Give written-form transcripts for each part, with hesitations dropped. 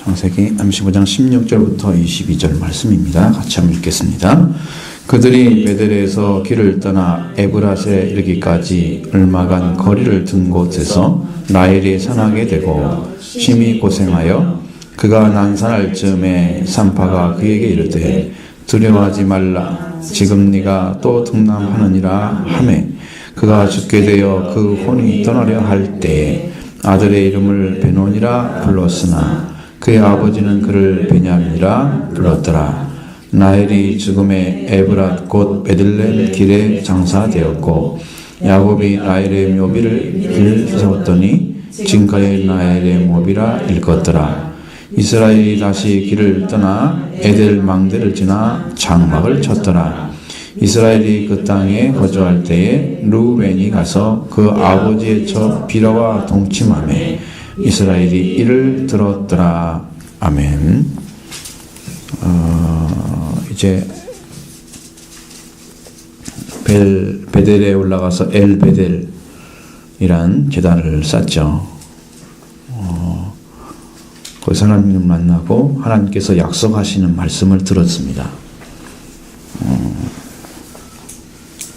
창세기 35장 16절부터 22절 말씀입니다. 같이 한번 읽겠습니다. 그들이 베델에서 길을 떠나 에브랏에 이르기까지 얼마간 거리를 둔 곳에서 라헬이 산하게 되고 심히 고생하여 그가 난산할 즈음에 산파가 그에게 이르되 두려워하지 말라. 지금 네가 또 등남하느니라 하매 그가 죽게 되어 그 혼이 떠나려 할 때에 아들의 이름을 베논이라 불렀으나 그의 아버지는 그를 베냐민이라 불렀더라. 라헬이 죽음에 에브랏 곧 베들레헴 길에 장사되었고 야곱이 라헬의 묘비를 세웠더니 지금까지 라헬의 묘비라 일컫더라. 이스라엘이 다시 길을 떠나 에델 망대를 지나 장막을 쳤더라. 이스라엘이 그 땅에 거주할 때에 르우벤이 가서 그 아버지의 처 비라와 동침하매 이스라엘이 이를 들었더라. 아멘. 이제 베델에 올라가서 엘 베델이란 제단을 쌓죠. 거기서 하나님을 만나고 하나님께서 약속하시는 말씀을 들었습니다.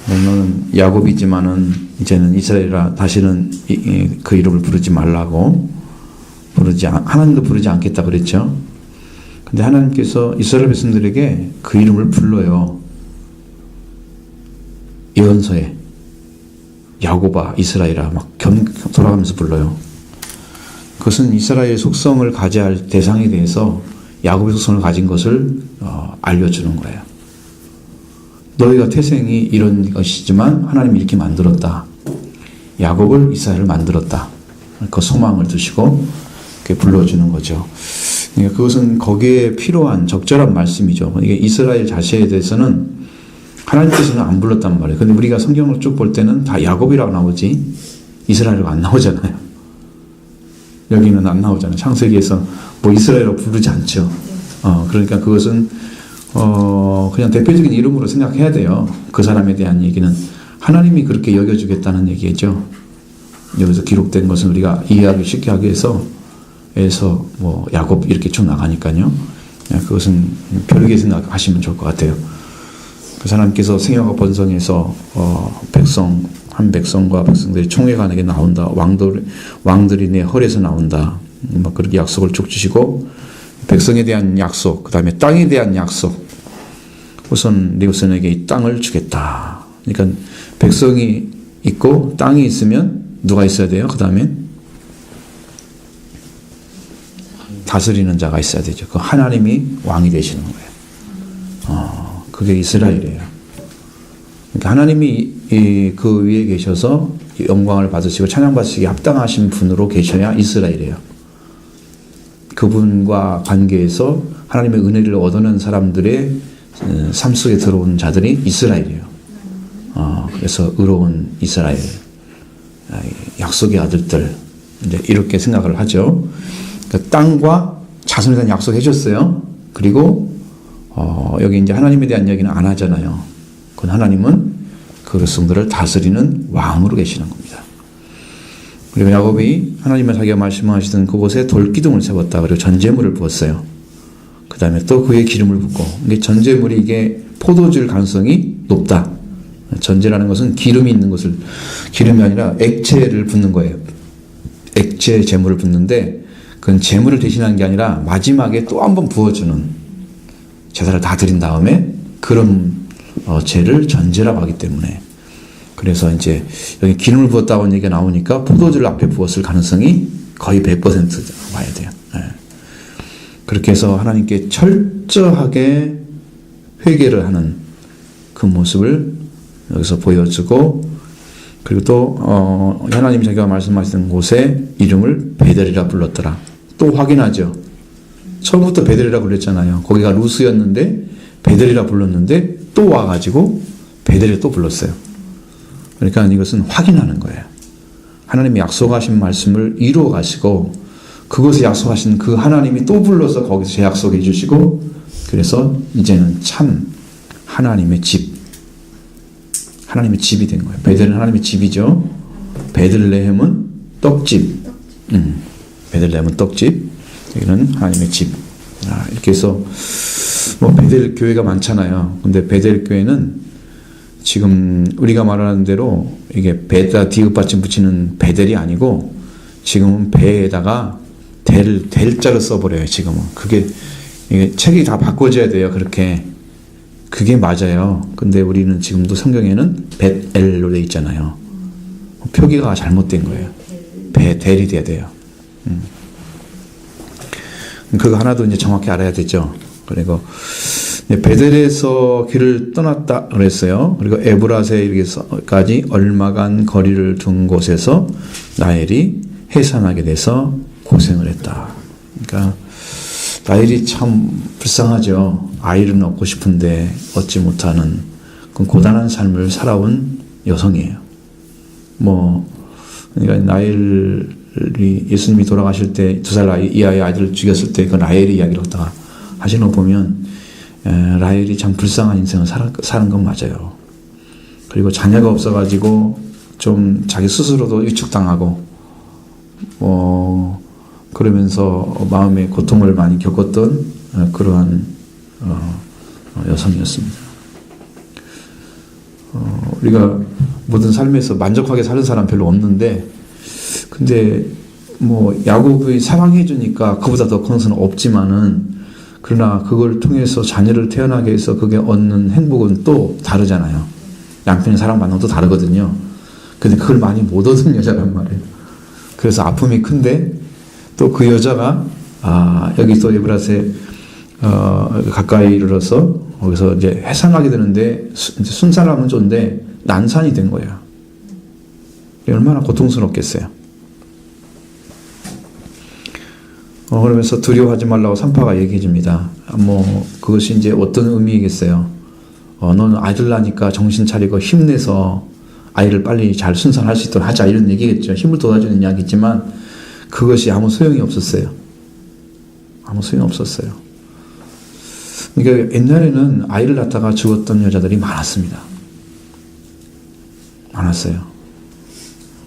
너는 야곱이지만은 이제는 이스라엘이라 다시는 그 이름을 부르지 말라고 하나님도 부르지 않겠다 그랬죠. 근데 하나님께서 이스라엘 백성들에게 그 이름을 불러요. 예언서에 야곱아 이스라엘아 막 돌아가면서 불러요. 그것은 이스라엘의 속성을 가져야 할 대상에 대해서 야곱의 속성을 가진 것을 알려주는 거예요. 너희가 태생이 이런 것이지만 하나님이 이렇게 만들었다. 야곱을 이스라엘을 만들었다. 그 소망을 두시고 이렇게 불러주는 거죠. 그러니까 그것은 거기에 필요한 적절한 말씀이죠. 이게 이스라엘 자체에 대해서는 하나님께서는 안 불렀단 말이에요. 근데 우리가 성경을 쭉 볼 때는 다 야곱이라고 나오지 이스라엘로 안 나오잖아요. 여기는 안 나오잖아요. 창세기에서 뭐 이스라엘로 부르지 않죠. 그러니까 그것은 그냥 대표적인 이름으로 생각해야 돼요. 그 사람에 대한 얘기는 하나님이 그렇게 여겨주겠다는 얘기죠. 여기서 기록된 것은 우리가 이해하기 쉽게 하기 위해서 뭐 야곱 이렇게 쭉 나가니까요. 그것은 별개 생각하시면 좋을 것 같아요. 그 사람께서 생애와 번성에서 한 백성과 백성들이 총회관에게 나온다. 왕들이 내 헐에서 나온다. 뭐 그렇게 약속을 쭉 주시고 백성에 대한 약속, 그 다음에 땅에 대한 약속. 우선 르우벤에게 이 땅을 주겠다. 그러니까 백성이 있고 땅이 있으면 누가 있어야 돼요? 그 다음에 다스리는 자가 있어야 되죠. 그 하나님이 왕이 되시는 거예요. 그게 이스라엘이에요. 그러니까 하나님이 그 위에 계셔서 영광을 받으시고 찬양받으시기 합당하신 분으로 계셔야 이스라엘이에요. 그분과 관계에서 하나님의 은혜를 얻어낸 사람들의 삶 속에 들어온 자들이 이스라엘이에요. 그래서 의로운 이스라엘, 약속의 아들들, 이제 이렇게 생각을 하죠. 그러니까 땅과 자손에 대한 약속 해줬어요. 그리고 여기 이제 하나님에 대한 이야기는 안 하잖아요. 그건 하나님은 그 백성들을 다스리는 왕으로 계시는 겁니다. 그리고 야곱이 하나님의 자기가 말씀하시던 그곳에 돌기둥을 세웠다. 그리고 전제물을 부었어요. 그 다음에 또 그의 기름을 붓고, 이게 전제물이 이게 포도주일 가능성이 높다. 전제라는 것은 기름이 있는 것을, 기름이 아니라 액체를 붓는 거예요. 액체 제물을 붓는데, 그건 제물을 대신하는 게 아니라 마지막에 또 한 번 부어주는, 제사를 다 드린 다음에 그런 죄를 전제라고 하기 때문에. 그래서 이제 여기 기름을 부었다고 얘기가 나오니까 포도주를 앞에 부었을 가능성이 거의 100% 봐야 돼요. 그렇게 해서 하나님께 철저하게 회개를 하는 그 모습을 여기서 보여주고, 그리고 또 하나님이 자기가 말씀하시는 곳에 이름을 베델이라 불렀더라. 또 확인하죠. 처음부터 베델이라고 그랬잖아요. 거기가 루스였는데 베델이라 불렀는데 또 와가지고 베델에 또 불렀어요. 그러니까 이것은 확인하는 거예요. 하나님이 약속하신 말씀을 이루어 가시고 그곳에 약속하신 그 하나님이 또 불러서 거기서 재약속해 주시고, 그래서 이제는 참 하나님의 집, 하나님의 집이 된 거예요. 베델은 하나님의 집이죠. 베들레헴은 떡집. 베들레헴은 떡집. 여기는 하나님의 집. 이렇게 해서 뭐 베델 교회가 많잖아요. 근데 베델 교회는 지금 우리가 말하는 대로 이게 배에다 디귿 받침 붙이는 베델이 아니고 지금은 배에다가 델자를 써버려요. 지금은 그게 이게 책이 다 바꿔져야 돼요. 그렇게 그게 맞아요. 근데 우리는 지금도 성경에는 벳엘로 돼 있잖아요. 표기가 잘못된 거예요. 베델이 돼야 돼요. 그거 하나도 이제 정확히 알아야 되죠. 그리고 베델에서 길을 떠났다 그랬어요. 그리고 에브라스에 이르기까지 얼마간 거리를 둔 곳에서 라헬이 해산하게 돼서 고생을 했다. 그러니까 라헬이 참 불쌍하죠. 아이를 얻고 싶은데 얻지 못하는 그 고단한 삶을 살아온 여성이에요. 그러니까 라헬이 예수님이 돌아가실 때 2살 이하의 아이들을 죽였을 때 그 라헬의 이야기를 갖다가 하시는 거 보면 라헬이 참 불쌍한 인생을 사는 건 맞아요. 그리고 자녀가 없어가지고 좀 자기 스스로도 위축당하고 그러면서 마음의 고통을 많이 겪었던 그러한 여성이었습니다. 우리가 모든 삶에서 만족하게 사는 사람 별로 없는데 근데 야곱이 사랑해 주니까 그보다 더 큰 것은 없지만은 그러나 그걸 통해서 자녀를 태어나게 해서 그게 얻는 행복은 또 다르잖아요. 남편이 사랑받는 것도 다르거든요. 근데 그걸 많이 못 얻은 여자란 말이에요. 그래서 아픔이 큰데 또 그 여자가 여기 또 에브라스에 가까이 이르러서 거기서 이제 해산하게 되는데 순산하면 좋은데 난산이 된 거예요. 얼마나 고통스럽겠어요. 그러면서 두려워하지 말라고 산파가 얘기해 줍니다. 그것이 이제 어떤 의미이겠어요. 너는 아이들 나니까 정신 차리고 힘내서 아이를 빨리 잘 순산할 수 있도록 하자 이런 얘기겠죠. 힘을 돋아주는 이야기지만 그것이 아무 소용이 없었어요. 아무 소용이 없었어요. 그러니까 옛날에는 아이를 낳다가 죽었던 여자들이 많았습니다. 많았어요.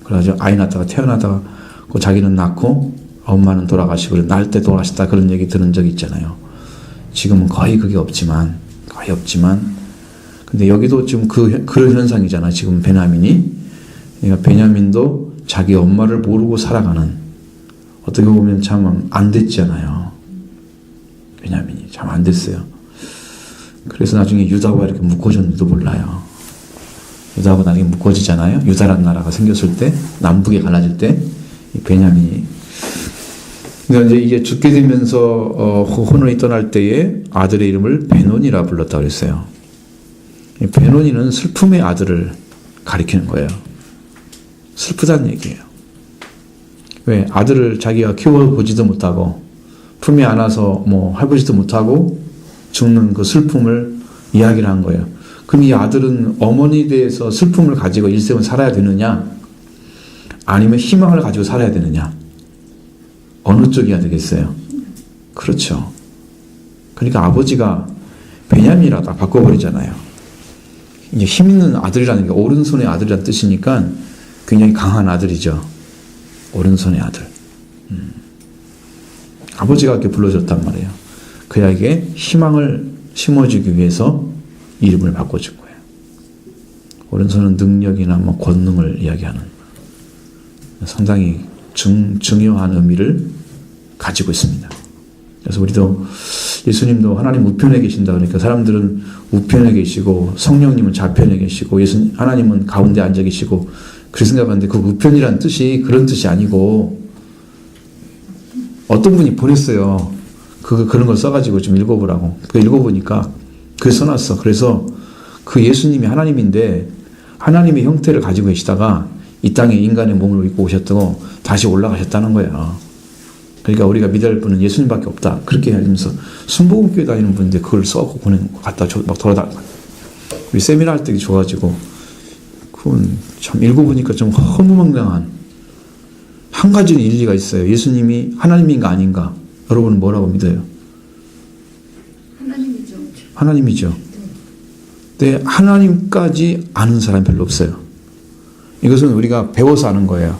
그래가지고 아이 낳다가 태어나다가 자기는 낳고 엄마는 돌아가시고 낳을 때 돌아가셨다 그런 얘기 들은 적이 있잖아요. 지금은 거의 그게 없지만 근데 여기도 지금 그런 현상이잖아. 지금 베냐민이 그러니까 베냐민도 자기 엄마를 모르고 살아가는 어떻게 보면 참 안 됐잖아요. 베냐민이 참 안 됐어요. 그래서 나중에 유다와 이렇게 묶어졌는지도 몰라요. 유다하고 나중에 묶어지잖아요. 유다라는 나라가 생겼을 때 남북에 갈라질 때 베냐민이 그러니까 이제 이게 죽게 되면서 혼원이 떠날 때에 아들의 이름을 베논이라 불렀다고 그랬어요. 베논이는 슬픔의 아들을 가리키는 거예요. 슬프다는 얘기예요. 왜? 아들을 자기가 키워보지도 못하고 품에 안아서 해보지도 못하고 죽는 그 슬픔을 이야기를 한 거예요. 그럼 이 아들은 어머니에 대해서 슬픔을 가지고 일생을 살아야 되느냐? 아니면 희망을 가지고 살아야 되느냐? 어느 쪽이어야 되겠어요? 그렇죠. 그러니까 아버지가 베냐민이라고 바꿔버리잖아요. 이제 힘 있는 아들이라는 게 오른손의 아들이라는 뜻이니까 굉장히 강한 아들이죠. 오른손의 아들. 아버지가 이렇게 불러줬단 말이에요. 그에게 희망을 심어주기 위해서 이름을 바꿔준 거예요. 오른손은 능력이나 권능을 이야기하는 상당히 중요한 의미를 가지고 있습니다. 그래서 우리도 예수님도 하나님 우편에 계신다 그러니까 사람들은 우편에 계시고 성령님은 좌편에 계시고 하나님은 가운데 앉아 계시고 그렇게 생각하는데 그 우편이라는 뜻이 그런 뜻이 아니고 어떤 분이 보냈어요. 그런 걸 써가지고 좀 읽어보라고. 그 읽어보니까 그게 써놨어. 그래서 그 예수님이 하나님인데 하나님의 형태를 가지고 계시다가 이 땅에 인간의 몸을 입고 오셨다고 다시 올라가셨다는 거야. 그러니까 우리가 믿어야 할 분은 예수님밖에 없다. 그렇게 하면서 순복음교회 다니는 분인데 그걸 써고 갖다 막 돌아다니고 우리 세미나 할 때 줘가지고 그건 참 읽어보니까 좀 허무맹랑한 한 가지는 일리가 있어요. 예수님이 하나님인가 아닌가? 여러분은 뭐라고 믿어요? 하나님이죠. 하나님이죠. 근데 하나님까지 아는 사람이 별로 없어요. 이것은 우리가 배워서 아는 거예요.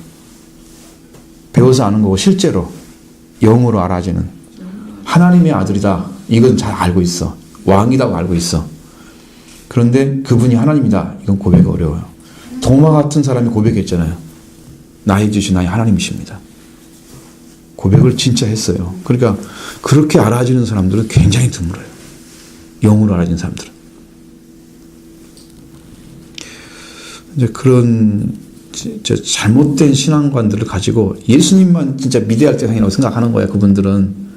배워서 아는 거고 실제로 영으로 알아지는 하나님의 아들이다. 이건 잘 알고 있어. 왕이라고 알고 있어. 그런데 그분이 하나님이다. 이건 고백이 어려워요. 도마 같은 사람이 고백했잖아요. 나의 주신 나의 하나님이십니다. 고백을 진짜 했어요. 그러니까 그렇게 알아지는 사람들은 굉장히 드물어요. 영으로 알아지는 사람들은. 이제 그런 잘못된 신앙관들을 가지고 예수님만 진짜 미대할 대상이라고 생각하는 거예요. 그분들은.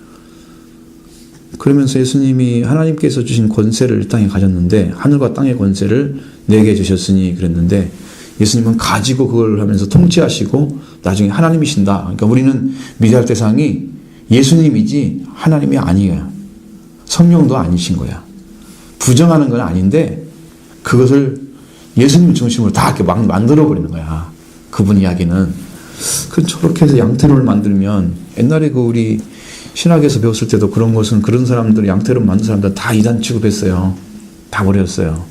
그러면서 예수님이 하나님께서 주신 권세를 이 땅에 가졌는데 하늘과 땅의 권세를 내게 주셨으니 그랬는데 예수님은 가지고 그걸 하면서 통치하시고 나중에 하나님이신다. 그러니까 우리는 미대할 대상이 예수님이지 하나님이 아니에요. 성령도 아니신 거야. 부정하는 건 아닌데 그것을 예수님 중심으로 다 이렇게 막 만들어버리는 거야. 그분 이야기는. 저렇게 해서 양태론을 만들면 옛날에 우리 신학에서 배웠을 때도 그런 것은 그런 사람들, 양태론 만든 사람들 다 이단 취급했어요. 다 버렸어요.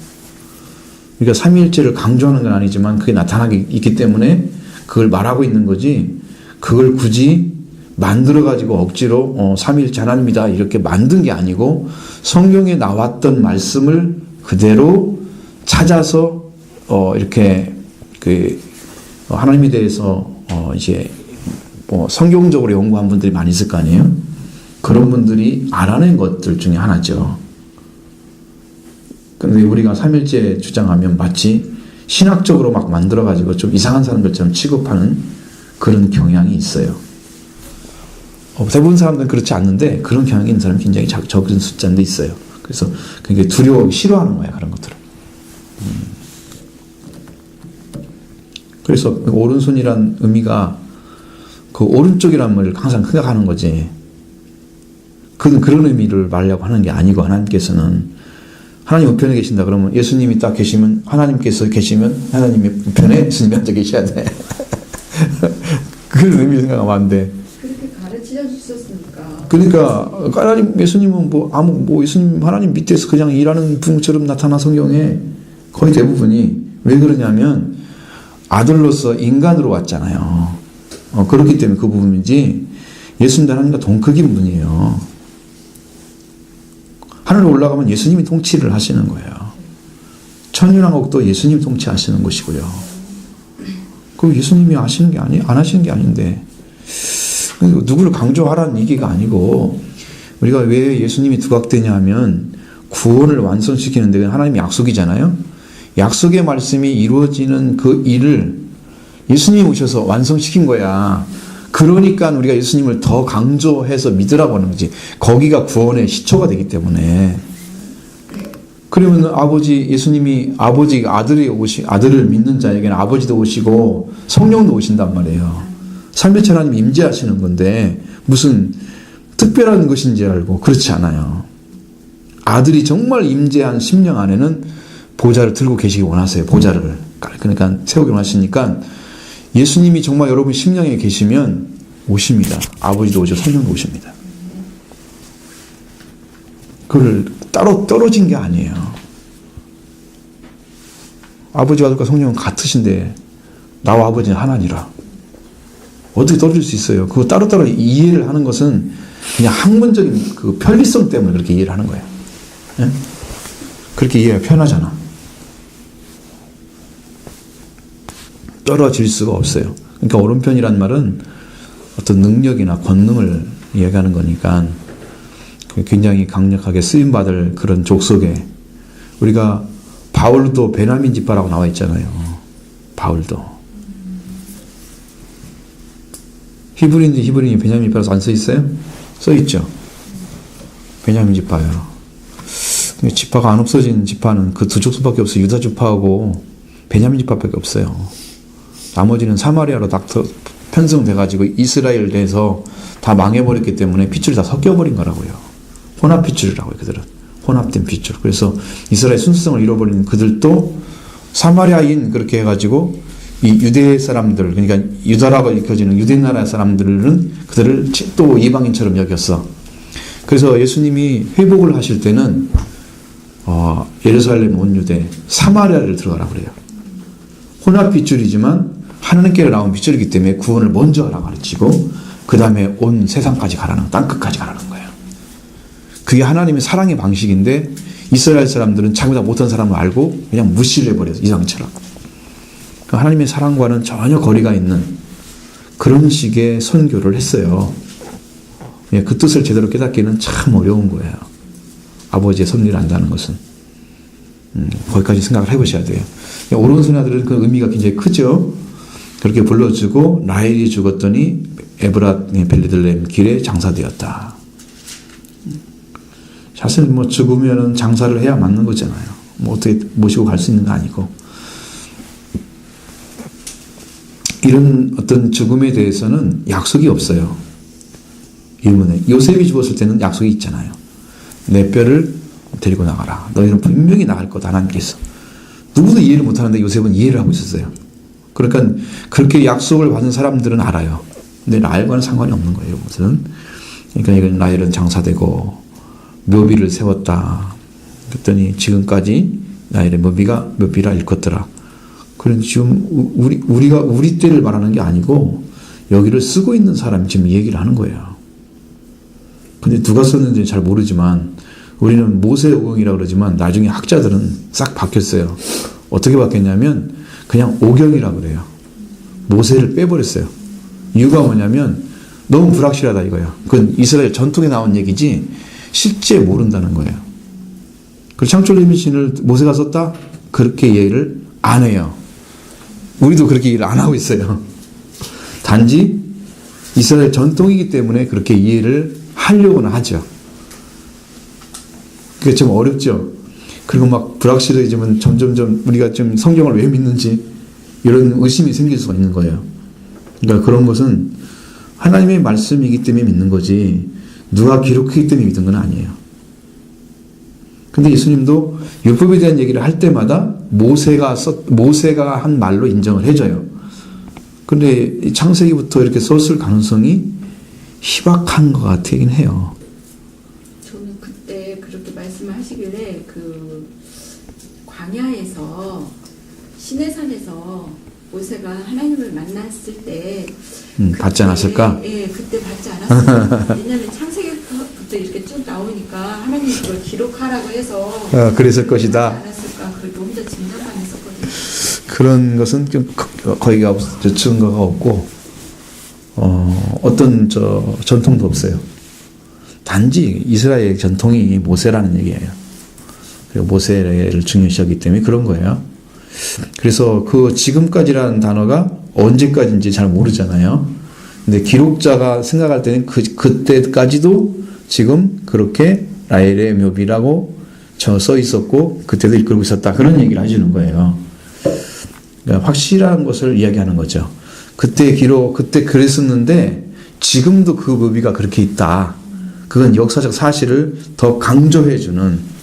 그러니까 삼위일체를 강조하는 건 아니지만 그게 나타나게 있기 때문에 그걸 말하고 있는 거지 그걸 굳이 만들어가지고 억지로 삼위일체 하나님이다 이렇게 만든 게 아니고 성경에 나왔던 말씀을 그대로 찾아서 이렇게 하나님에 대해서 이제 성경적으로 연구한 분들이 많이 있을 거 아니에요? 그런 분들이 알아낸 것들 중에 하나죠. 그런데 우리가 삼일째 주장하면 마치 신학적으로 막 만들어가지고 좀 이상한 사람들처럼 취급하는 그런 경향이 있어요. 대부분 사람들은 그렇지 않는데 그런 경향이 있는 사람이 굉장히 적은 숫자인데 있어요. 그래서 굉장히 두려워하고 싫어하는 거야, 그런 것들을. 그래서 오른손이란 의미가 그 오른쪽이란 말을 항상 생각하는 거지. 그런 의미를 말하려고 하는 게 아니고 하나님께서는 하나님 우편에 계신다 그러면 예수님이 딱 계시면 하나님께서 계시면 하나님의 우편에 예수님이 앉아 계셔야 돼. 그런 의미를 생각하면 안 돼. 그렇게 가르쳐 주셨으니까. 그러니까 하나님 예수님은 예수님 하나님 밑에서 그냥 일하는 분처럼 나타나 성경에 거의 대부분이 왜 그러냐면 아들로서 인간으로 왔잖아요. 그렇기 때문에 그 부분이지 예수님도 하나님과 동급인 분이에요. 하늘로 올라가면 예수님이 통치를 하시는 거예요. 천년왕국도 예수님이 통치하시는 것이고요. 그 예수님이 하시는 게 안 하시는 게 아닌데 누구를 강조하라는 얘기가 아니고 우리가 왜 예수님이 두각되냐 하면 구원을 완성시키는 데 하나님의 약속이잖아요. 약속의 말씀이 이루어지는 그 일을 예수님이 오셔서 완성시킨 거야. 그러니까 우리가 예수님을 더 강조해서 믿으라고 하는 거지. 거기가 구원의 시초가 되기 때문에. 그러면 예수님이 아들을 믿는 자에게는 아버지도 오시고 성령도 오신단 말이에요. 삼위일체 하나님 임재하시는 건데 무슨 특별한 것인지 알고 그렇지 않아요. 아들이 정말 임재한 심령 안에는 보좌를 들고 계시기 원하세요. 보좌를. 그러니까 세우기 원하시니까 예수님이 정말 여러분 심령에 계시면 오십니다. 아버지도 오시고 성령도 오십니다. 그걸 따로 떨어진 게 아니에요. 아버지와 아들과 성령은 같으신데 나와 아버지는 하나니라. 어떻게 떨어질 수 있어요? 그거 따로따로 이해를 하는 것은 그냥 학문적인 그 편리성 때문에 그렇게 이해를 하는 거예요. 네? 그렇게 이해가 편하잖아. 떨어질 수가 없어요. 그러니까 오른편이란 말은 어떤 능력이나 권능을 이야기하는 거니까 굉장히 강력하게 쓰임받을 그런 족속에 우리가 바울도 베냐민 지파라고 나와 있잖아요. 바울도. 히브리인지 히브리인이 베냐민 지파라서 안 써 있어요? 써 있죠. 베냐민 지파예요. 지파가 안 없어진 지파는 그 두 족속밖에 없어요. 유다 지파하고 베냐민 지파밖에 없어요. 나머지는 사마리아로 다 편성돼가지고 이스라엘 내에서 다 망해버렸기 때문에 핏줄이 다 섞여버린 거라고요. 혼합 핏줄이라고요. 그들은 혼합된 핏줄. 그래서 이스라엘 순수성을 잃어버린 그들도 사마리아인 그렇게 해가지고 이 유대 사람들, 그러니까 유다라고 읽혀지는 유대 나라 사람들은 그들을 또 이방인처럼 여겼어. 그래서 예수님이 회복을 하실 때는 예루살렘 온 유대 사마리아를 들어가라 그래요. 혼합 핏줄이지만 하나님께로 나온 핏줄이기 때문에 구원을 먼저 하라고 가르치고 그 다음에 온 세상까지 가라는, 땅끝까지 가라는 거예요. 그게 하나님의 사랑의 방식인데 이스라엘 사람들은 자기보다 못한 사람을 알고 그냥 무시를 해버려서 이상처럼. 하나님의 사랑과는 전혀 거리가 있는 그런 식의 선교를 했어요. 그 뜻을 제대로 깨닫기는 참 어려운 거예요. 아버지의 섭리를 안다는 것은. 거기까지 생각을 해보셔야 돼요. 오른손아들은 그 의미가 굉장히 크죠. 그렇게 불러주고 라헬이 죽었더니 에브랏 벨리들렘 길에 장사되었다. 사실 뭐 죽으면은 장사를 해야 맞는 거잖아요. 뭐 어떻게 모시고 갈 수 있는 거 아니고. 이런 어떤 죽음에 대해서는 약속이 없어요. 일문에 요셉이 죽었을 때는 약속이 있잖아요. 내 뼈를 데리고 나가라. 너희는 분명히 나갈 거다. 하나님께서. 누구도 이해를 못하는데 요셉은 이해를 하고 있었어요. 그러니까 그렇게 약속을 받은 사람들은 알아요. 근데 라헬과는 상관이 없는 거예요. 여러분들은. 그러니까 이건 라헬은 장사되고 묘비를 세웠다. 그랬더니 지금까지 라헬의 묘비라 일컫더라. 그런데 지금 우리 때를 말하는 게 아니고 여기를 쓰고 있는 사람이 지금 이 얘기를 하는 거예요. 근데 누가 썼는지 잘 모르지만 우리는 모세오경이라고 그러지만 나중에 학자들은 싹 바뀌었어요. 어떻게 바뀌었냐면 그냥 오경이라고 그래요. 모세를 빼버렸어요. 이유가 뭐냐면 너무 불확실하다 이거야. 그건 이스라엘 전통에 나온 얘기지 실제 모른다는 거예요. 그 창조림신을 모세가 썼다? 그렇게 이해를 안 해요. 우리도 그렇게 이해를 안 하고 있어요. 단지 이스라엘 전통이기 때문에 그렇게 이해를 하려고는 하죠. 그게 좀 어렵죠. 그리고 막 불확실해지면 점점점 우리가 좀 성경을 왜 믿는지 이런 의심이 생길 수가 있는 거예요. 그러니까 그런 것은 하나님의 말씀이기 때문에 믿는 거지 누가 기록했기 때문에 믿는 건 아니에요. 근데 예수님도 율법에 대한 얘기를 할 때마다 모세가 한 말로 인정을 해줘요. 근데 창세기부터 이렇게 썼을 가능성이 희박한 것 같긴 해요. 저는 그때 그렇게 말씀을 하시길래 그 광야에서 시내산에서 모세가 하나님을 만났을 때 받지 않았을까? 예, 그때 받지 않았어요. 왜냐하면 창세기부터 이렇게 쭉 나오니까 하나님이 그걸 기록하라고 해서 그랬을 것이다. 받지 않았을까? 그리고 혼자 짐작만 했었거든요. 그런 것은 좀 거기가 증거가 없고 어떤 전통도 없어요. 단지 이스라엘 전통이 모세라는 얘기예요. 그리고 모세를 중요시하기 때문에 그런 거예요. 그래서 그 지금까지라는 단어가 언제까지인지 잘 모르잖아요. 근데 기록자가 생각할 때는 그때까지도 지금 그렇게 라헬의 묘비라고 써 있었고 그때도 이끌고 있었다. 그런 얘기를 해주는 거예요. 그러니까 확실한 것을 이야기하는 거죠. 그때 그랬었는데 지금도 그 묘비가 그렇게 있다. 그건 역사적 사실을 더 강조해주는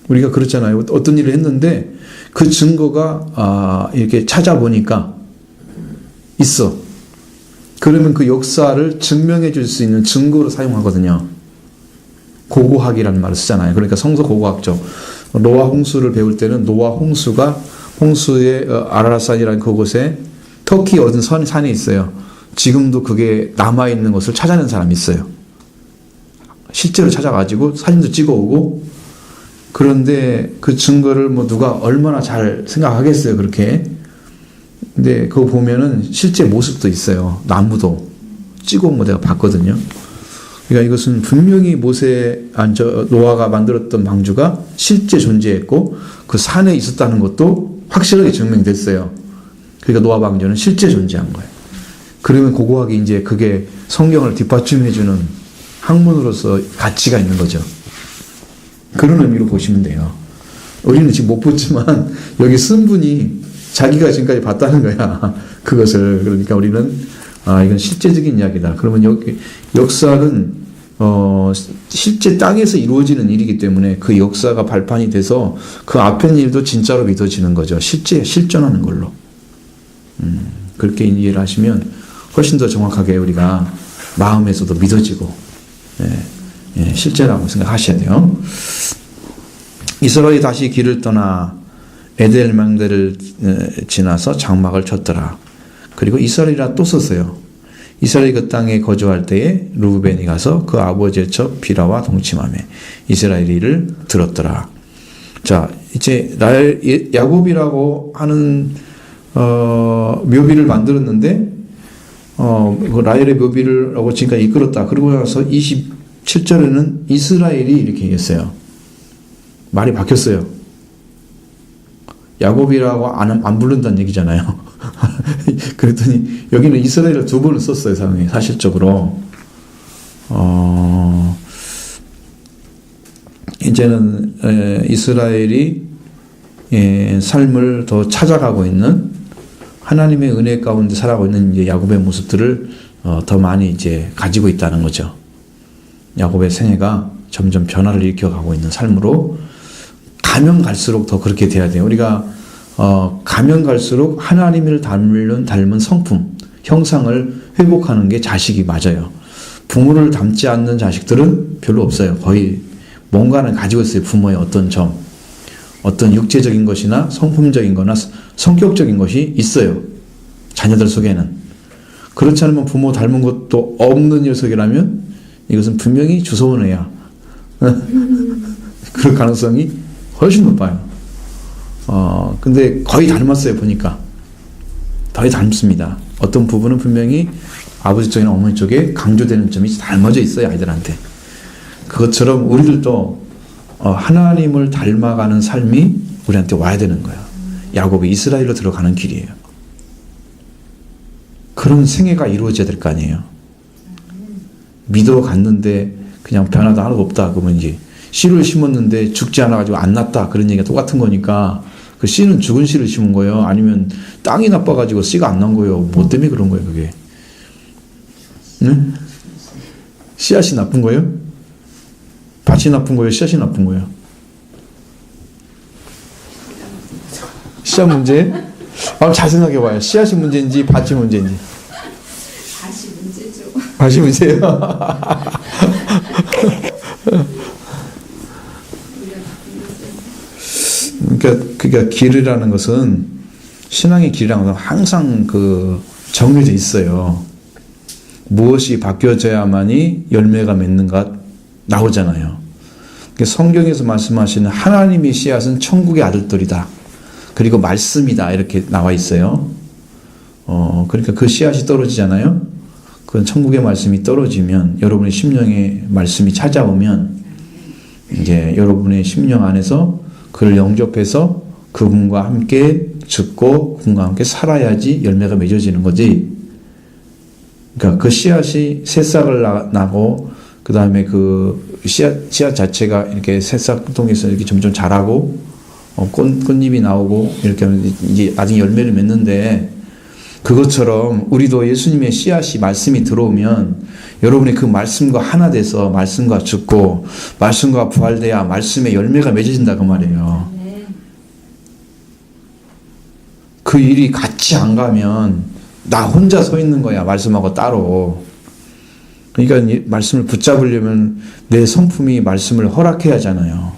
우리가 그렇잖아요. 어떤 일을 했는데 그 증거가 이렇게 찾아보니까 있어. 그러면 그 역사를 증명해 줄 수 있는 증거로 사용하거든요. 고고학이라는 말을 쓰잖아요. 그러니까 성서 고고학죠. 노아 홍수를 배울 때는 노아 홍수의 아라랏산이라는 그곳에 터키 어떤 산에 있어요. 지금도 그게 남아있는 것을 찾아낸 사람이 있어요. 실제로 찾아가지고 사진도 찍어오고 그런데 그 증거를 뭐 누가 얼마나 잘 생각하겠어요, 그렇게. 근데 그거 보면은 실제 모습도 있어요. 나무도 찍어온 거 내가 봤거든요. 그러니까 이것은 분명히 노아가 만들었던 방주가 실제 존재했고 그 산에 있었다는 것도 확실하게 증명됐어요. 그러니까 노아 방주는 실제 존재한 거예요. 그러면 고고학이 이제 그게 성경을 뒷받침해주는 학문으로서 가치가 있는 거죠. 그런 의미로 보시면 돼요. 우리는 지금 못 봤지만 여기 쓴 분이 자기가 지금까지 봤다는 거야. 그것을. 그러니까 우리는 이건 실제적인 이야기다. 그러면 여기 역사는 실제 땅에서 이루어지는 일이기 때문에 그 역사가 발판이 돼서 그 앞에 일도 진짜로 믿어지는 거죠. 실존하는 걸로. 그렇게 이해를 하시면 훨씬 더 정확하게 우리가 마음에서도 믿어지고 실제라고 생각하셔야 돼요. 이스라엘이 다시 길을 떠나 에델망대를 지나서 장막을 쳤더라. 그리고 이스라엘이라 또 썼어요. 이스라엘이 그 땅에 거주할 때에 르우벤이 가서 그 아버지의 첩 비라와 동침하며 이스라엘이 이를 들었더라. 자, 이제 야곱이라고 하는 묘비를 만들었는데 그 라헬의 묘비를 하고 지금까지 이끌었다. 그러고 나서 27절에는 이스라엘이 이렇게 얘기했어요. 말이 바뀌었어요. 야곱이라고 안 부른다는 얘기잖아요. 그랬더니 여기는 이스라엘을 두 번을 썼어요. 상황이 사실적으로. 이제는 이스라엘이 삶을 더 찾아가고 있는 하나님의 은혜 가운데 살아가고 있는 이제 야곱의 모습들을 더 많이 이제 가지고 있다는 거죠. 야곱의 생애가 점점 변화를 일으켜가고 있는 삶으로 가면 갈수록 더 그렇게 돼야 돼요. 우리가 가면 갈수록 하나님을 닮은 성품, 형상을 회복하는 게 자식이 맞아요. 부모를 닮지 않는 자식들은 별로 없어요. 거의 뭔가는 가지고 있어요. 부모의 어떤 점, 어떤 육체적인 것이나 성품적인 거나 성격적인 것이 있어요. 자녀들 속에는. 그렇지 않으면 부모 닮은 것도 없는 녀석이라면 이것은 분명히 주워온 애야. 그럴 가능성이 훨씬 높아요. 근데 거의 닮았어요, 보니까. 거의 닮습니다. 어떤 부분은 분명히 아버지 쪽이나 어머니 쪽에 강조되는 점이 닮아져 있어요, 아이들한테. 그것처럼 우리들도 하나님을 닮아가는 삶이 우리한테 와야 되는 거예요. 야곱이 이스라엘로 들어가는 길이에요. 그런 생애가 이루어져야 될 거 아니에요. 믿어 갔는데 그냥 변화도 하나도 없다. 그러면 이제 씨를 심었는데 죽지 않아가지고 안 났다. 그런 얘기가 똑같은 거니까 그 씨는 죽은 씨를 심은 거예요. 아니면 땅이 나빠가지고 씨가 안 난 거예요. 뭐 때문에 그런 거예요, 그게? 응? 씨앗이 나쁜 거예요? 밭이 나쁜 거예요? 씨앗이 나쁜 거예요? 씨앗 문제? 잘 생각해봐요. 씨앗이 문제인지 밭이 문제인지. 밭이 문제죠. 밭이 문제예요? 그러니까 길이라는 것은 신앙의 길이라는 것은 항상 정해져 있어요. 무엇이 바뀌어져야만이 열매가 맺는가 나오잖아요. 성경에서 말씀하시는 하나님의 씨앗은 천국의 아들들이다. 그리고 말씀이다. 이렇게 나와 있어요. 그러니까 그 씨앗이 떨어지잖아요. 그건 천국의 말씀이 떨어지면 여러분의 심령의 말씀이 찾아오면 이제 여러분의 심령 안에서 그를 영접해서 그분과 함께 죽고 그분과 함께 살아야지 열매가 맺어지는 거지. 그러니까 그 씨앗이 새싹을 나고 그 다음에 그 씨앗 자체가 이렇게 새싹 통해서 이렇게 점점 자라고 꽃잎이 나오고 이렇게 하면 이제 나중에 열매를 맺는데 그것처럼 우리도 예수님의 씨앗이 말씀이 들어오면 여러분이 그 말씀과 하나 돼서 말씀과 죽고 말씀과 부활돼야 말씀의 열매가 맺어진다 그 말이에요. 그 일이 같이 안 가면 나 혼자 서 있는 거야. 말씀하고 따로. 그러니까 이 말씀을 붙잡으려면 내 성품이 말씀을 허락해야 하잖아요.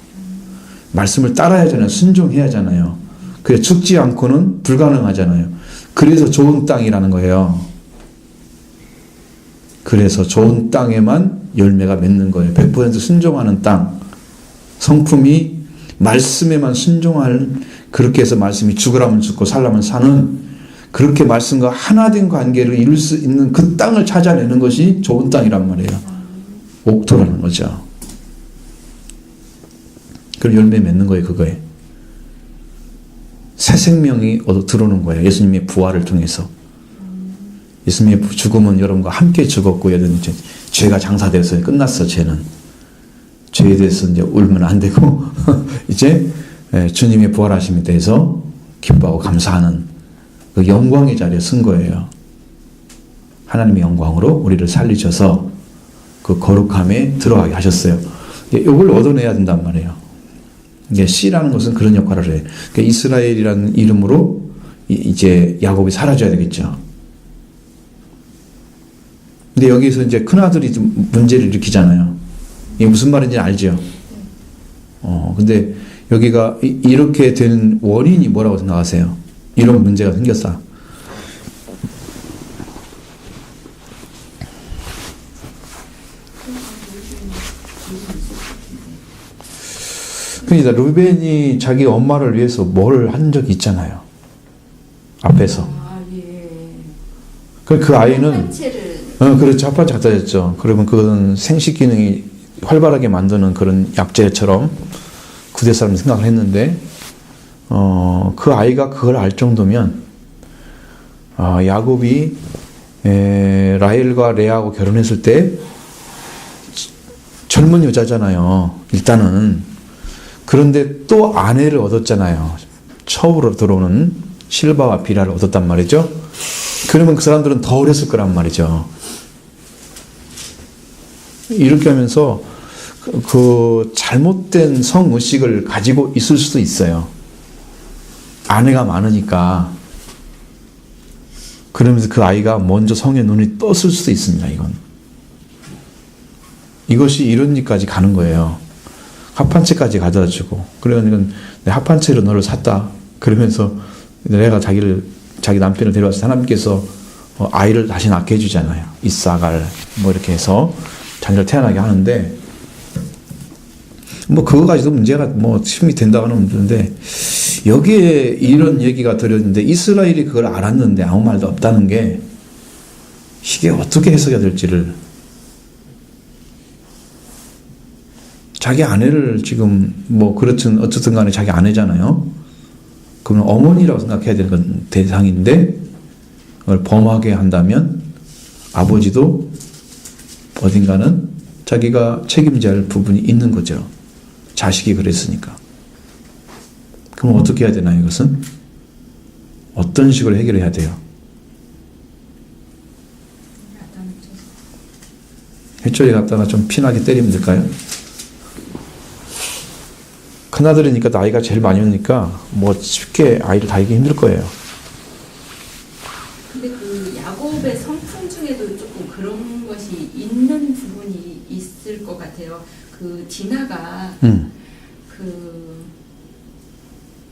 말씀을 따라야 하잖아요. 순종해야 하잖아요. 그래 죽지 않고는 불가능하잖아요. 그래서 좋은 땅이라는 거예요. 그래서 좋은 땅에만 열매가 맺는 거예요. 100% 순종하는 땅. 성품이 말씀에만 순종할, 그렇게 해서 말씀이 죽으라면 죽고 살라면 사는, 그렇게 말씀과 하나 된 관계를 이룰 수 있는 그 땅을 찾아내는 것이 좋은 땅이란 말이에요. 옥토라는 거죠. 그럼 열매 맺는 거예요, 그거에. 새 생명이 들어오는 거예요. 예수님의 부활을 통해서. 예수님의 죽음은 여러분과 함께 죽었고, 이제 죄가 장사되어서 끝났어, 죄는. 죄에 대해서 이제 울면 안 되고, 이제 주님의 부활하심에 대해서 기뻐하고 감사하는 그 영광의 자리에 쓴 거예요. 하나님의 영광으로 우리를 살리셔서 그 거룩함에 들어가게 하셨어요. 이걸 얻어내야 된단 말이에요. 이게 씨라는 것은 그런 역할을 해요. 그러니까 이스라엘이라는 이름으로 이제 야곱이 사라져야 되겠죠. 근데 여기서 이제 큰아들이 좀 문제를 일으키잖아요. 이게 무슨 말인지 알죠? 근데 여기가 이렇게 된 원인이 뭐라고 생각하세요? 이런 문제가 생겼다. 그러니까 루벤이 자기 엄마를 위해서 뭘 한 적이 있잖아요. 앞에서. 아, 예. 그 아이는 한체를 그렇죠. 합판체 갖다 줬죠. 그러면 그건 생식 기능이 활발하게 만드는 그런 약재처럼 구대 사람 생각을 했는데, 그 아이가 그걸 알 정도면, 야곱이 라헬과 레아하고 결혼했을 때 젊은 여자잖아요. 일단은. 그런데 또 아내를 얻었잖아요. 처음으로 들어오는 실바와 비라를 얻었단 말이죠. 그러면 그 사람들은 더 어렸을 거란 말이죠. 이렇게 하면서 그 잘못된 성의식을 가지고 있을 수도 있어요. 아내가 많으니까. 그러면서 그 아이가 먼저 성의 눈이 떴을 수도 있습니다. 이것이 이런 일까지 가는 거예요. 합판체까지 가져다 주고, 그러니까 내 합판체로 너를 샀다. 그러면서 내가 자기 남편을 데려와서 하나님께서 아이를 다시 낳게 해주잖아요. 이삭을 뭐 이렇게 해서 자녀를 태어나게 하는데, 뭐 그거 가지고 문제가 뭐 심이 된다고는 없는데, 여기에 이런 얘기가 들었는데 이스라엘이 그걸 알았는데 아무 말도 없다는 게, 이게 어떻게 해석해야 될지를. 자기 아내를 지금 뭐 그렇든 어쨌든 간에 자기 아내잖아요. 그러면 어머니라고 생각해야 되는 건 대상인데, 그걸 범하게 한다면 아버지도 어딘가는 자기가 책임져야 할 부분이 있는 거죠. 자식이 그랬으니까. 그럼 어떻게 해야 되나요, 이것은? 어떤 식으로 해결해야 돼요? 해초리 갖다가 좀 피나게 때리면 될까요? 큰아들이니까 나이가 제일 많이 오니까 뭐 쉽게 아이를 다루기 힘들 거예요. 근데 그 야곱의 성품 중에도 조금 그런 것이 있는 부분이 있을 것 같아요. 그 디나가 그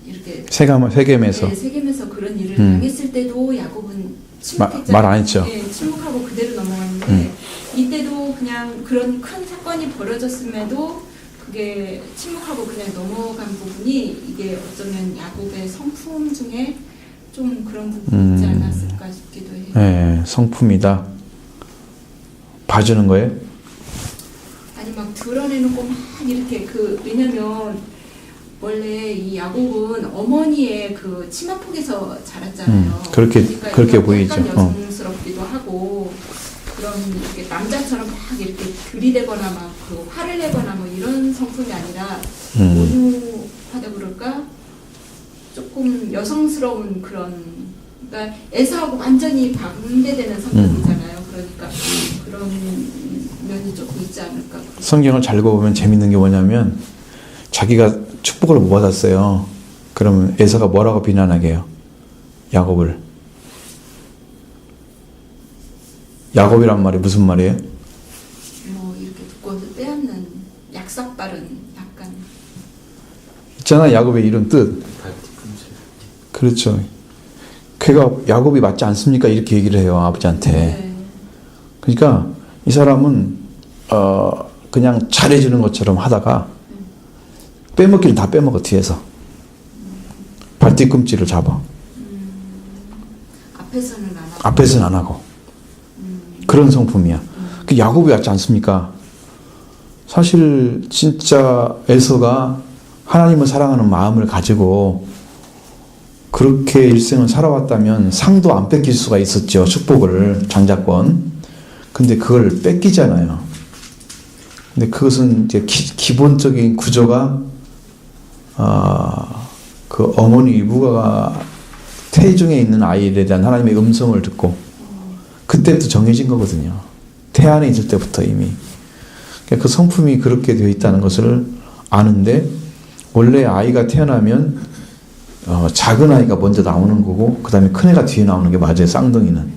이렇게 세겜에서 세겜에서 그런 일을 당했을 때도 야곱은 침묵했잖아요. 말 안 했죠. 네, 침묵하고 그대로 넘어갔는데 이때도 그냥 그런 큰 사건이 벌어졌음에도 그게 침묵하고 그냥 넘어간 부분이 이게 어쩌면 야곱의 성품 중에 좀 그런 부분이 있지 않았을까 싶기도 해요. 네, 성품이다. 봐주는 거예요? 아니 막 드러내놓고 막 이렇게 왜냐면 원래 이 야곱은 어머니의 그 치마폭에서 자랐잖아요. 그렇게 보이죠. 약간 여성스럽기도 하고 그런 이렇게 남자처럼 막 이렇게 들이대거나 막 그 화를 내거나 뭐 이런 성품이 아니라 온유하다 그럴까? 조금 여성스러운 그런, 그러니까 에사하고 완전히 반대되는 성격이잖아요. 그러니까 그런 면이 조금 있지 않을까. 성경을 잘 읽어보면 재밌는 게 뭐냐면, 자기가 축복을 못 받았어요. 그러면 에사가 뭐라고 비난하게 해요? 야곱을. 야곱이란 말이 무슨 말이에요? 뭐 이렇게 두꺼워서 빼앗는 약삭빠른 약간. 있잖아, 야곱의 이런 뜻. 그렇죠. 걔가 야곱이 맞지 않습니까? 이렇게 얘기를 해요, 아버지한테. 네. 그러니까 이 사람은 그냥 잘해주는 것처럼 하다가 빼먹기는 다 빼먹어, 뒤에서. 발뒤꿈치를 잡아. 앞에서는 안 하고. 그런 성품이야. 그 야곱이 왔지 않습니까? 사실 진짜 에서가 하나님을 사랑하는 마음을 가지고 그렇게 일생을 살아왔다면 상도 안 뺏길 수가 있었죠. 축복을, 장자권. 근데 그걸 뺏기잖아요. 근데 그것은 이제 기본적인 구조가 그 어머니 부가가 태중에 있는 아이에 대한 하나님의 음성을 듣고 그때부터 정해진 거거든요. 태안에 있을 때부터 이미. 그 성품이 그렇게 되어 있다는 것을 아는데, 원래 아이가 태어나면 작은 아이가 먼저 나오는 거고 그 다음에 큰 애가 뒤에 나오는 게 맞아요. 쌍둥이는.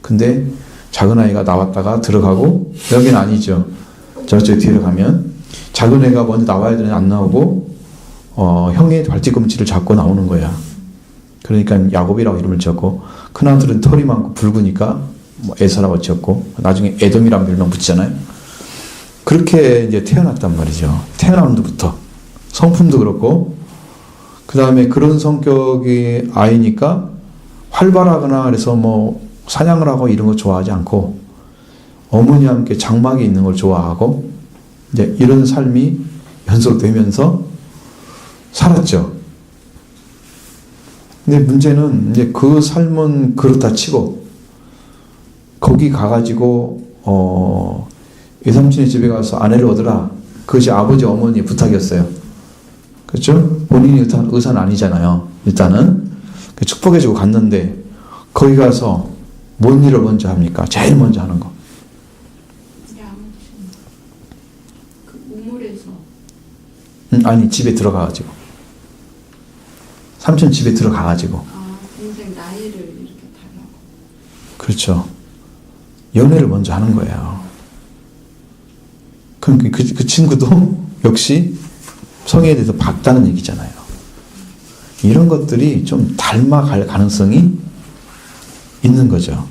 근데 작은 아이가 나왔다가 들어가고, 여기는 아니죠. 저쪽 뒤로 가면 작은 애가 먼저 나와야 되는데 안 나오고 형의 발뒤꿈치를 잡고 나오는 거야. 그러니까 야곱이라고 이름을 지었고, 큰아들은 털이 많고 붉으니까 뭐 에서라고 지었고, 나중에 에돔이라는 별명 붙이잖아요. 그렇게 이제 태어났단 말이죠. 태어남부터 성품도 그렇고, 그 다음에 그런 성격의 아이니까 활발하거나 그래서 뭐 사냥을 하고 이런 거 좋아하지 않고 어머니와 함께 장막에 있는 걸 좋아하고 이제 이런 삶이 연속되면서 살았죠. 근데 문제는 이제 그 삶은 그렇다 치고 거기 가가지고 외삼촌의 집에 가서 아내를 얻으라. 그것이 아버지 어머니의 부탁이었어요. 그렇죠? 본인이 의사는 아니잖아요. 일단은 축복해주고 갔는데 거기 가서 뭔 일을 먼저 합니까? 제일 먼저 하는 거. 그 우물에서. 아니 집에 들어가가지고. 삼촌 집에 들어가가지고. 동생 나이를 이렇게 달라고. 그렇죠. 연애를 먼저 하는 거예요. 그럼 그 친구도 역시 성에 대해서 밝다는 얘기잖아요. 이런 것들이 좀 닮아갈 가능성이 있는 거죠.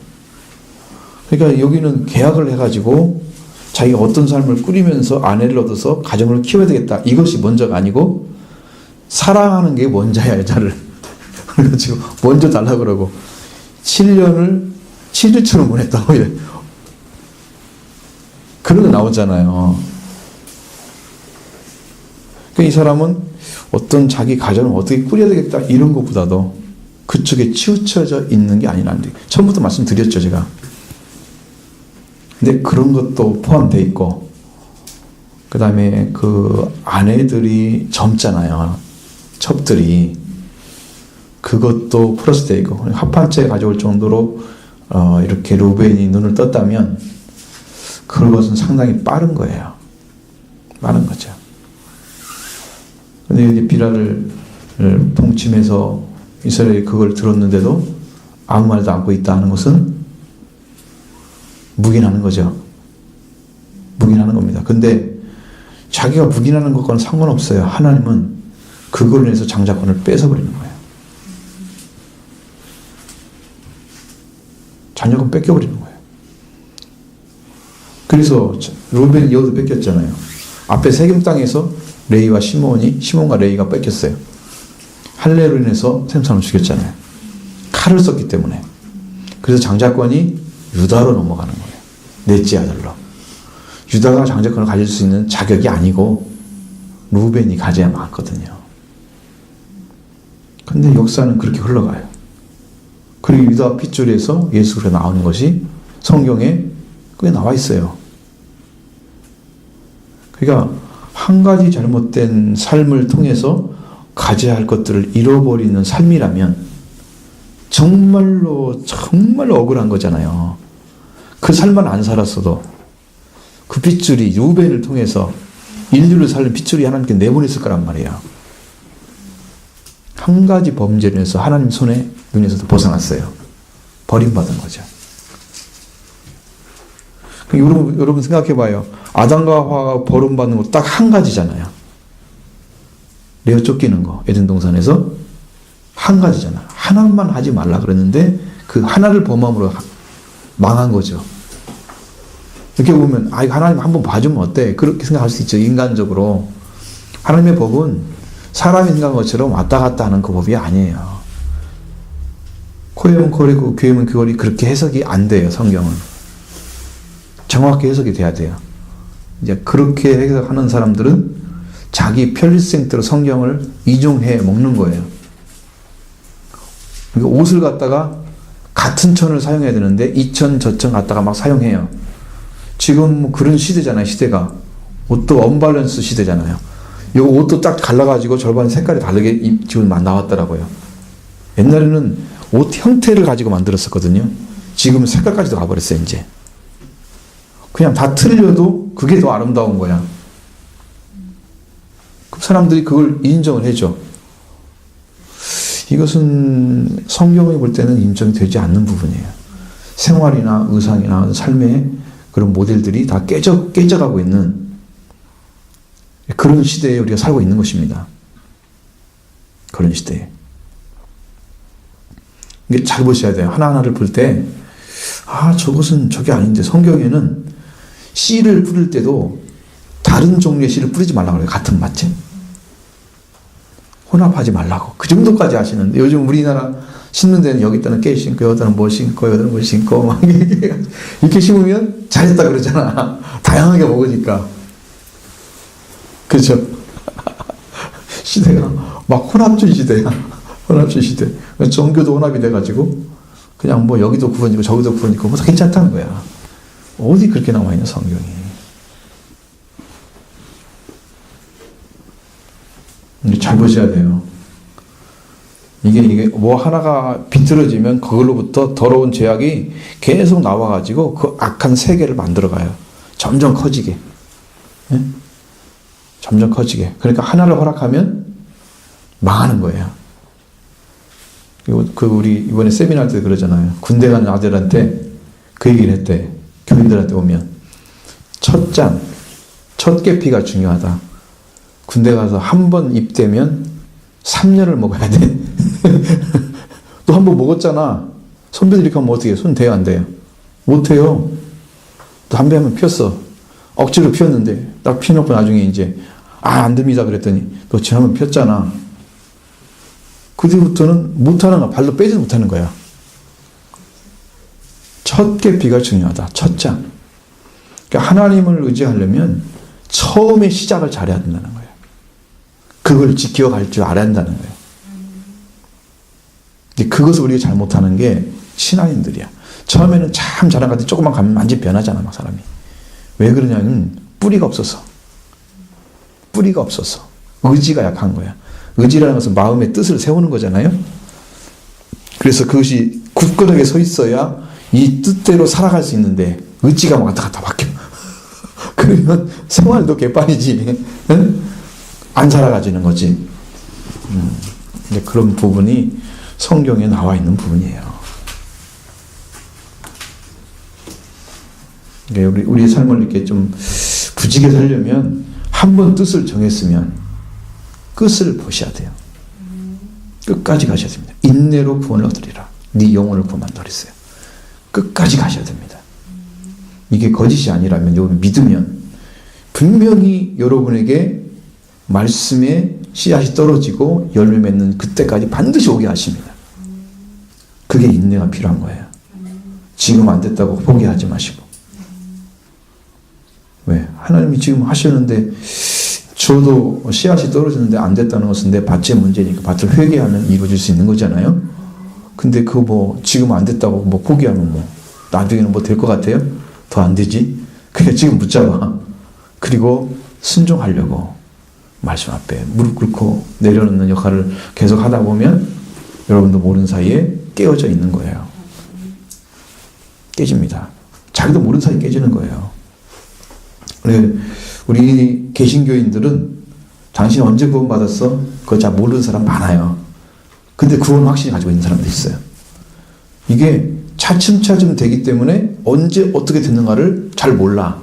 그러니까 여기는 계약을 해가지고 자기가 어떤 삶을 꾸리면서 아내를 얻어서 가정을 키워야 되겠다. 이것이 먼저가 아니고 사랑하는 게 먼저야, 여자를. 그래가지고 먼저 달라고 그러고 7년을 7일처럼 보냈다고. 그런 거 나오잖아요. 그러니까 이 사람은 어떤 자기 가정을 어떻게 꾸려야 되겠다 이런 것보다도 그쪽에 치우쳐져 있는 게 아니라는데 처음부터 말씀드렸죠, 제가. 근데 그런 것도 포함되어 있고 그 다음에 그 아내들이 젊잖아요. 첩들이. 그것도 플러스 되어 있고 합판째 가져올 정도로 이렇게 루벤이 눈을 떴다면 그것은 상당히 빠른 거예요. 빠른 거죠. 근데 이제 비라를 동침해서 이스라엘이 그걸 들었는데도 아무 말도 않고 있다 하는 것은 묵인하는 거죠. 묵인하는 겁니다. 근데 자기가 묵인하는 것과는 상관없어요. 하나님은 그걸로 인해서 장자권을 뺏어버리는 거예요. 자녀권 뺏겨버리는 거예요. 그래서 루벤 여도 뺏겼잖아요. 앞에 세겜 땅에서 레이와 시몬과 레이가 뺏겼어요. 할례로 인해서 샘선을 죽였잖아요. 칼을 썼기 때문에. 그래서 장자권이 유다로 넘어가는 거예요. 넷째 아들로. 유다가 장자권을 가질 수 있는 자격이 아니고 루벤이 가져야 맞거든요. 근데 역사는 그렇게 흘러가요. 그리고 유다 핏줄에서 예수가 나오는 것이 성경에 꽤 나와 있어요. 그러니까 한 가지 잘못된 삶을 통해서 가져야 할 것들을 잃어버리는 삶이라면 정말로 억울한 거잖아요. 그 삶만 안 살았어도 그 핏줄이 루벤을 통해서 인류를 살린 핏줄이 하나님께 내보냈을 거란 말이에요. 한 가지 범죄로 인해서 하나님 손에 눈에서도 벗어났어요. 버림받은 거죠. 여러분 생각해봐요. 아담과 하와가 버림받는 거 딱 한 가지잖아요. 내어 쫓기는 거. 에덴 동산에서 한 가지잖아요. 하나만 하지 말라 그랬는데 그 하나를 범함으로 망한 거죠. 이렇게 보면 하나님 한번 봐주면 어때? 그렇게 생각할 수 있죠. 인간적으로. 하나님의 법은 사람이 생각한 것처럼 왔다 갔다 하는 그 법이 아니에요. 코에면 코리고 귀에면 귀걸이 그렇게 해석이 안 돼요. 성경은. 정확히 해석이 돼야 돼요. 이제 그렇게 해석하는 사람들은 자기 편리생대로 성경을 이종해 먹는 거예요. 그러니까 옷을 갖다가 같은 천을 사용해야 되는데 이 천 저 천 갖다가 막 사용해요. 지금 뭐 그런 시대잖아요. 시대가. 옷도 언밸런스 시대잖아요. 이거 옷도 딱 갈라가지고 절반 색깔이 다르게 지금 나왔더라고요. 옛날에는 옷 형태를 가지고 만들었었거든요. 지금은 색깔까지도 가버렸어요. 이제. 그냥 다 틀려도 그게 더 아름다운 거야. 사람들이 그걸 인정을 해줘. 이것은 성경이 볼 때는 인정이 되지 않는 부분이에요. 생활이나 의상이나 삶의 그런 모델들이 다 깨져가고 있는 그런 시대에 우리가 살고 있는 것입니다. 그런 시대에. 이게 잘 보셔야 돼요. 하나하나를 볼 때, 저것은 저게 아닌데, 성경에는 씨를 뿌릴 때도 다른 종류의 씨를 뿌리지 말라고 그래요. 같은 맛집. 혼합하지 말라고. 그 정도까지 하시는데 요즘 우리나라 심는 데는 여기다는 깨 심고 여기다는 뭐 심고 여기다는 뭐 심고 막 이렇게 심으면 잘했다 그러잖아. 다양하게 먹으니까. 그렇죠? 시대가 막 혼합주의 시대야. 혼합주의 시대. 종교도 혼합이 돼가지고 그냥 뭐 여기도 구원이고 저기도 구원이고 뭐 다 괜찮다는 거야. 어디 그렇게 나와 있는 성경이. 잘 보셔야 돼요. 이게 뭐 하나가 비틀어지면 그걸로부터 더러운 죄악이 계속 나와가지고 그 악한 세계를 만들어가요. 점점 커지게. 예? 점점 커지게. 그러니까 하나를 허락하면 망하는 거예요. 우리 이번에 세미나 할 때 그러잖아요. 군대 가는 아들한테 그 얘기를 했대. 교인들한테 오면 첫 계피가 중요하다. 군대 가서 한 번 입대면 3년을 먹어야 돼. 또 한 번 먹었잖아. 선배들이 이렇게 하면 어떻게 해? 손 돼요, 안 돼요? 못 해요. 담배 한번 피웠어. 억지로 피웠는데 딱 피워놓고 나중에 이제 안 됩니다 그랬더니 너 지난번 피웠잖아. 그 뒤부터는 못하는 거야. 발로 빼지 못하는 거야. 첫 계피가 중요하다. 첫 장. 그러니까 하나님을 의지하려면 처음에 시작을 잘해야 된다는 거예요. 그걸 지켜갈 줄 알아야 한다는 거예요. 근데 그것을 우리가 잘못하는 게 신앙인들이야. 처음에는 참 잘한 것 같아. 조금만 가면 완전히 변하잖아, 막 사람이. 왜 그러냐면 뿌리가 없어서. 뿌리가 없어서. 의지가 약한 거야. 의지라는 것은 마음의 뜻을 세우는 거잖아요. 그래서 그것이 굳건하게 서 있어야 이 뜻대로 살아갈 수 있는데 의지가 왔다 갔다 바뀌어. 그러면 생활도 개판이지. 응? 안 살아가지는 거지. 근데 그런 부분이 성경에 나와 있는 부분이에요. 우리의 삶을 이렇게 좀 부지게 살려면 한 번 뜻을 정했으면 끝을 보셔야 돼요. 끝까지 가셔야 됩니다. 인내로 구원을 얻으리라. 네 영혼을 구원한다 그랬어요. 끝까지 가셔야 됩니다. 이게 거짓이 아니라면 여러분 믿으면 분명히 여러분에게 말씀에 씨앗이 떨어지고 열매 맺는 그때까지 반드시 오게 하십니다. 그게 인내가 필요한 거예요. 지금 안 됐다고 포기하지 마시고. 왜? 하나님이 지금 하시는데 저도 씨앗이 떨어지는데 안 됐다는 것은 내 밭의 문제니까 밭을 회개하면 이루어질 수 있는 거잖아요. 근데 그 뭐 지금 안 됐다고 뭐 포기하면 뭐 나중에는 뭐 될 것 같아요? 더 안 되지? 그냥 지금 붙잡아. 그리고 순종하려고 말씀 앞에 무릎 꿇고 내려놓는 역할을 계속 하다 보면 여러분도 모르는 사이에 깨어져 있는 거예요. 깨집니다. 자기도 모르는 사이에 깨지는 거예요. 우리 개신교인들은 당신이 언제 구원받았어? 그거 잘 모르는 사람 많아요. 근데 구원 확신이 가지고 있는 사람도 있어요. 이게 차츰차츰 되기 때문에 언제 어떻게 됐는가를 잘 몰라.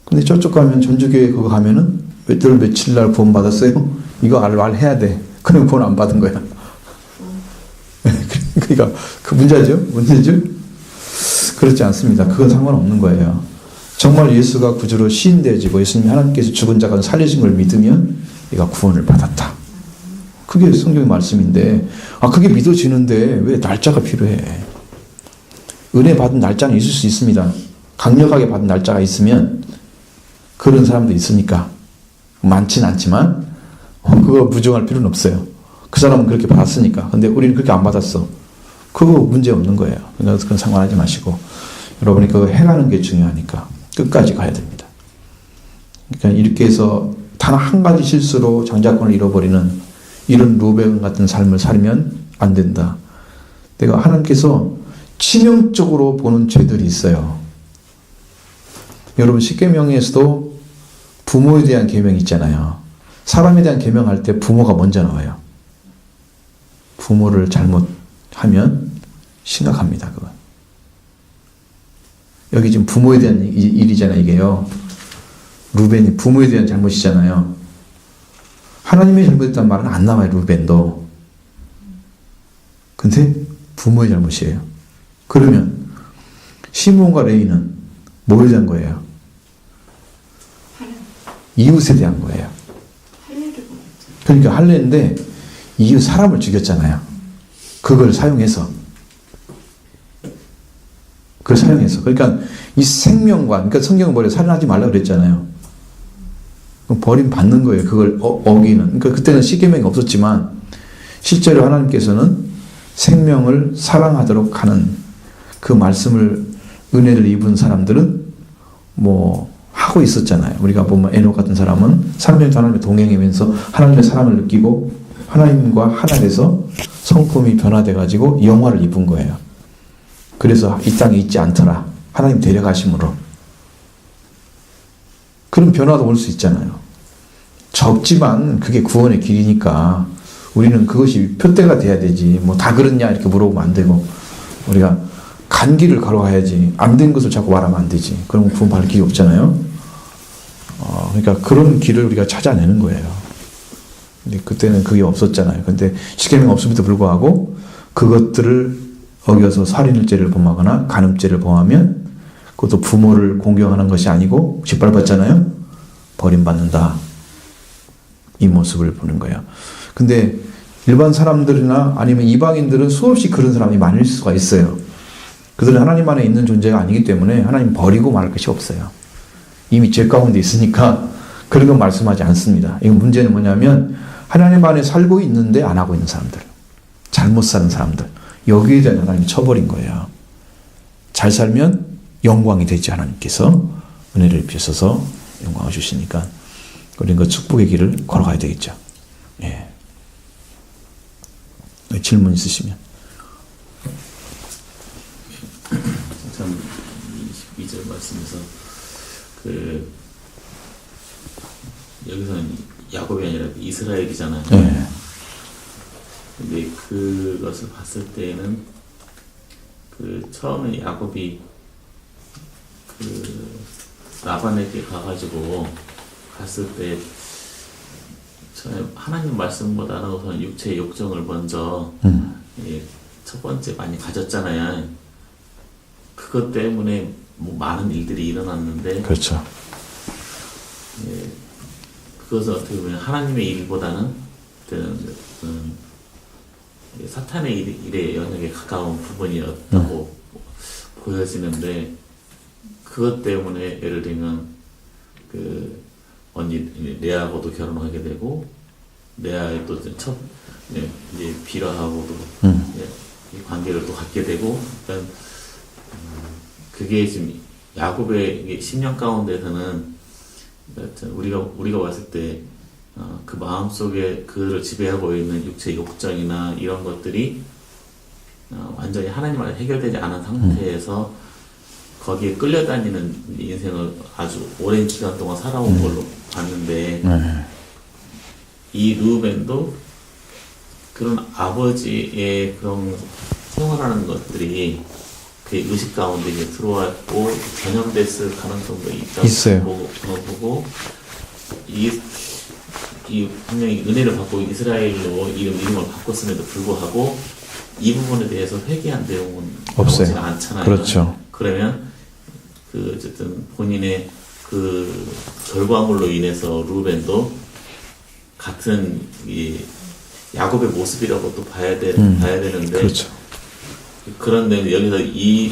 근데 저쪽 가면 전주교회 그거 가면은 몇 월 며칠 날 구원 받았어요? 이거 말해야 돼. 그럼 구원 안 받은 거야. 그러니까 그 문제죠? 그렇지 않습니다. 그건 상관없는 거예요. 정말 예수가 구주로 시인되어지고 예수님이 하나님께서 죽은 자 가운데 살리신 걸 믿으면 얘가 구원을 받았다. 그게 성경의 말씀인데 그게 믿어지는데 왜 날짜가 필요해? 은혜 받은 날짜는 있을 수 있습니다. 강력하게 받은 날짜가 있으면 그런 사람도 있으니까 많진 않지만 그거 부정할 필요는 없어요. 그 사람은 그렇게 받았으니까. 근데 우리는 그렇게 안 받았어. 그거 문제 없는 거예요. 그러니까 그건 상관하지 마시고 여러분이 그거 해가는 게 중요하니까 끝까지 가야 됩니다. 그러니까 이렇게 해서 단 한 가지 실수로 장자권을 잃어버리는 이런 루벤 같은 삶을 살면 안 된다. 내가 하나님께서 치명적으로 보는 죄들이 있어요. 여러분 십계명에서도 부모에 대한 계명이 있잖아요. 사람에 대한 계명할 때 부모가 먼저 나와요. 부모를 잘못하면 심각합니다. 그건. 여기 지금 부모에 대한 일이잖아요. 이게요. 루벤이 부모에 대한 잘못이잖아요. 하나님의 잘못했다는 말은 안 나와요. 루벤도. 근데 부모의 잘못이에요. 그러면 시므온과 레위는 뭐에 대한 거예요? 이웃에 대한 거예요. 그러니까 할례인데 이웃 사람을 죽였잖아요. 그걸 사용해서. 그러니까 이 생명과, 그러니까 성경은 뭐래? 살인하지 말라 그랬잖아요. 그럼 버림 받는 거예요. 그걸 어기는. 그러니까 그때는 십계명이 없었지만 실제로 하나님께서는 생명을 사랑하도록 하는 그 말씀을, 은혜를 입은 사람들은 뭐 하고 있었잖아요. 우리가 보면 에녹 같은 사람은 300년 하나님의 동행하면서 하나님의 사랑을 느끼고 하나님과 하나 돼서 성품이 변화돼가지고 영화를 입은 거예요. 그래서 이 땅에 있지 않더라. 하나님 데려가심으로. 그런 변화도 올 수 있잖아요. 적지만 그게 구원의 길이니까 우리는 그것이 표대가 돼야 되지. 뭐 다 그렇냐 이렇게 물어보면 안 되고, 우리가 간 길을 걸어가야지. 안 된 것을 자꾸 말하면 안 되지. 그럼 구원 받을 길이 없잖아요. 그러니까 그런 길을 우리가 찾아내는 거예요. 근데 그때는 그게 없었잖아요. 근데 십계명 없음에도 불구하고 그것들을 어겨서 살인죄를 범하거나 간음죄를 범하면 그것도 부모를 공경하는 것이 아니고 짓밟았잖아요. 버림받는다. 이 모습을 보는 거예요. 근데 일반 사람들이나 아니면 이방인들은 수없이 그런 사람이 많을 수가 있어요. 그들은 하나님 안에 있는 존재가 아니기 때문에 하나님 버리고 말할 것이 없어요. 이미 죄 가운데 있으니까 그런 건 말씀하지 않습니다. 이 문제는 뭐냐면 하나님 안에 살고 있는데 안 하고 있는 사람들, 잘못 사는 사람들, 여기에 대한 하나님이 쳐버린 거예요. 잘 살면 영광이 되지. 하나님께서 은혜를 입히셔서 영광을 주시니까 우리는 그 축복의 길을 걸어가야 되겠죠. 예. 질문 있으시면. 참 22절 말씀에서 여기서는 야곱이 아니라 이스라엘이잖아요. 네. 근데 그것을 봤을 때는 처음에 야곱이 라반에게 가가지고 갔을 때 처음에 하나님 말씀보다는 우선 육체의 욕정을 먼저 첫 번째 많이 가졌잖아요. 그것 때문에 뭐 많은 일들이 일어났는데, 그렇죠. 예, 그것은 어떻게 보면 하나님의 일보다는 사탄의 일에 영역에 가까운 부분이었다고 보여지는데, 그것 때문에 예를 들면 언니 레아하고도 결혼하게 되고, 레아의 또 이제 빌하하고도 이 관계를 또 갖게 되고, 그러니까 그게 지금 야곱의 심령 가운데서는 우리가 봤을 때 그 마음 속에 그를 지배하고 있는 육체 욕정이나 이런 것들이 완전히 하나님 안에 해결되지 않은 상태에서 거기에 끌려다니는 인생을 아주 오랜 기간 동안 살아온 걸로 봤는데, 이 르우벤도 그런 아버지의 그런 생활하는 것들이 그 의식 가운데 이제 들어왔고 전염됐을 가능성도 있다고 보고, 이 분명히 은혜를 받고 이스라엘로 이름을 바꿨음에도 불구하고 이 부분에 대해서 회개한 내용은 없어요. 않잖아요. 그렇죠. 그러면 어쨌든 본인의 그 결과물로 인해서 루벤도 같은 이 야곱의 모습이라고 또 봐야 되는데, 그렇죠. 그런데 여기서 이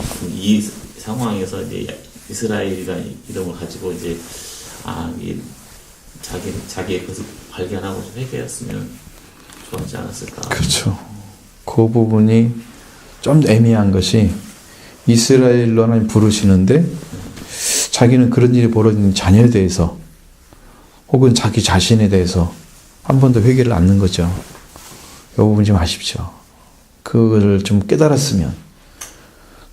상황에서 이제 이스라엘이라는 이름을 가지고 이제 자기의 것을 발견하고 좀 회개했으면 좋았지 않았을까. 그렇죠. 그 부분이 좀 애매한 것이, 이스라엘로 하나님 부르시는데 자기는 그런 일이 벌어진 자녀에 대해서 혹은 자기 자신에 대해서 한 번도 회개를 안 하는 거죠. 이 부분 좀 아십시오. 그걸 좀 깨달았으면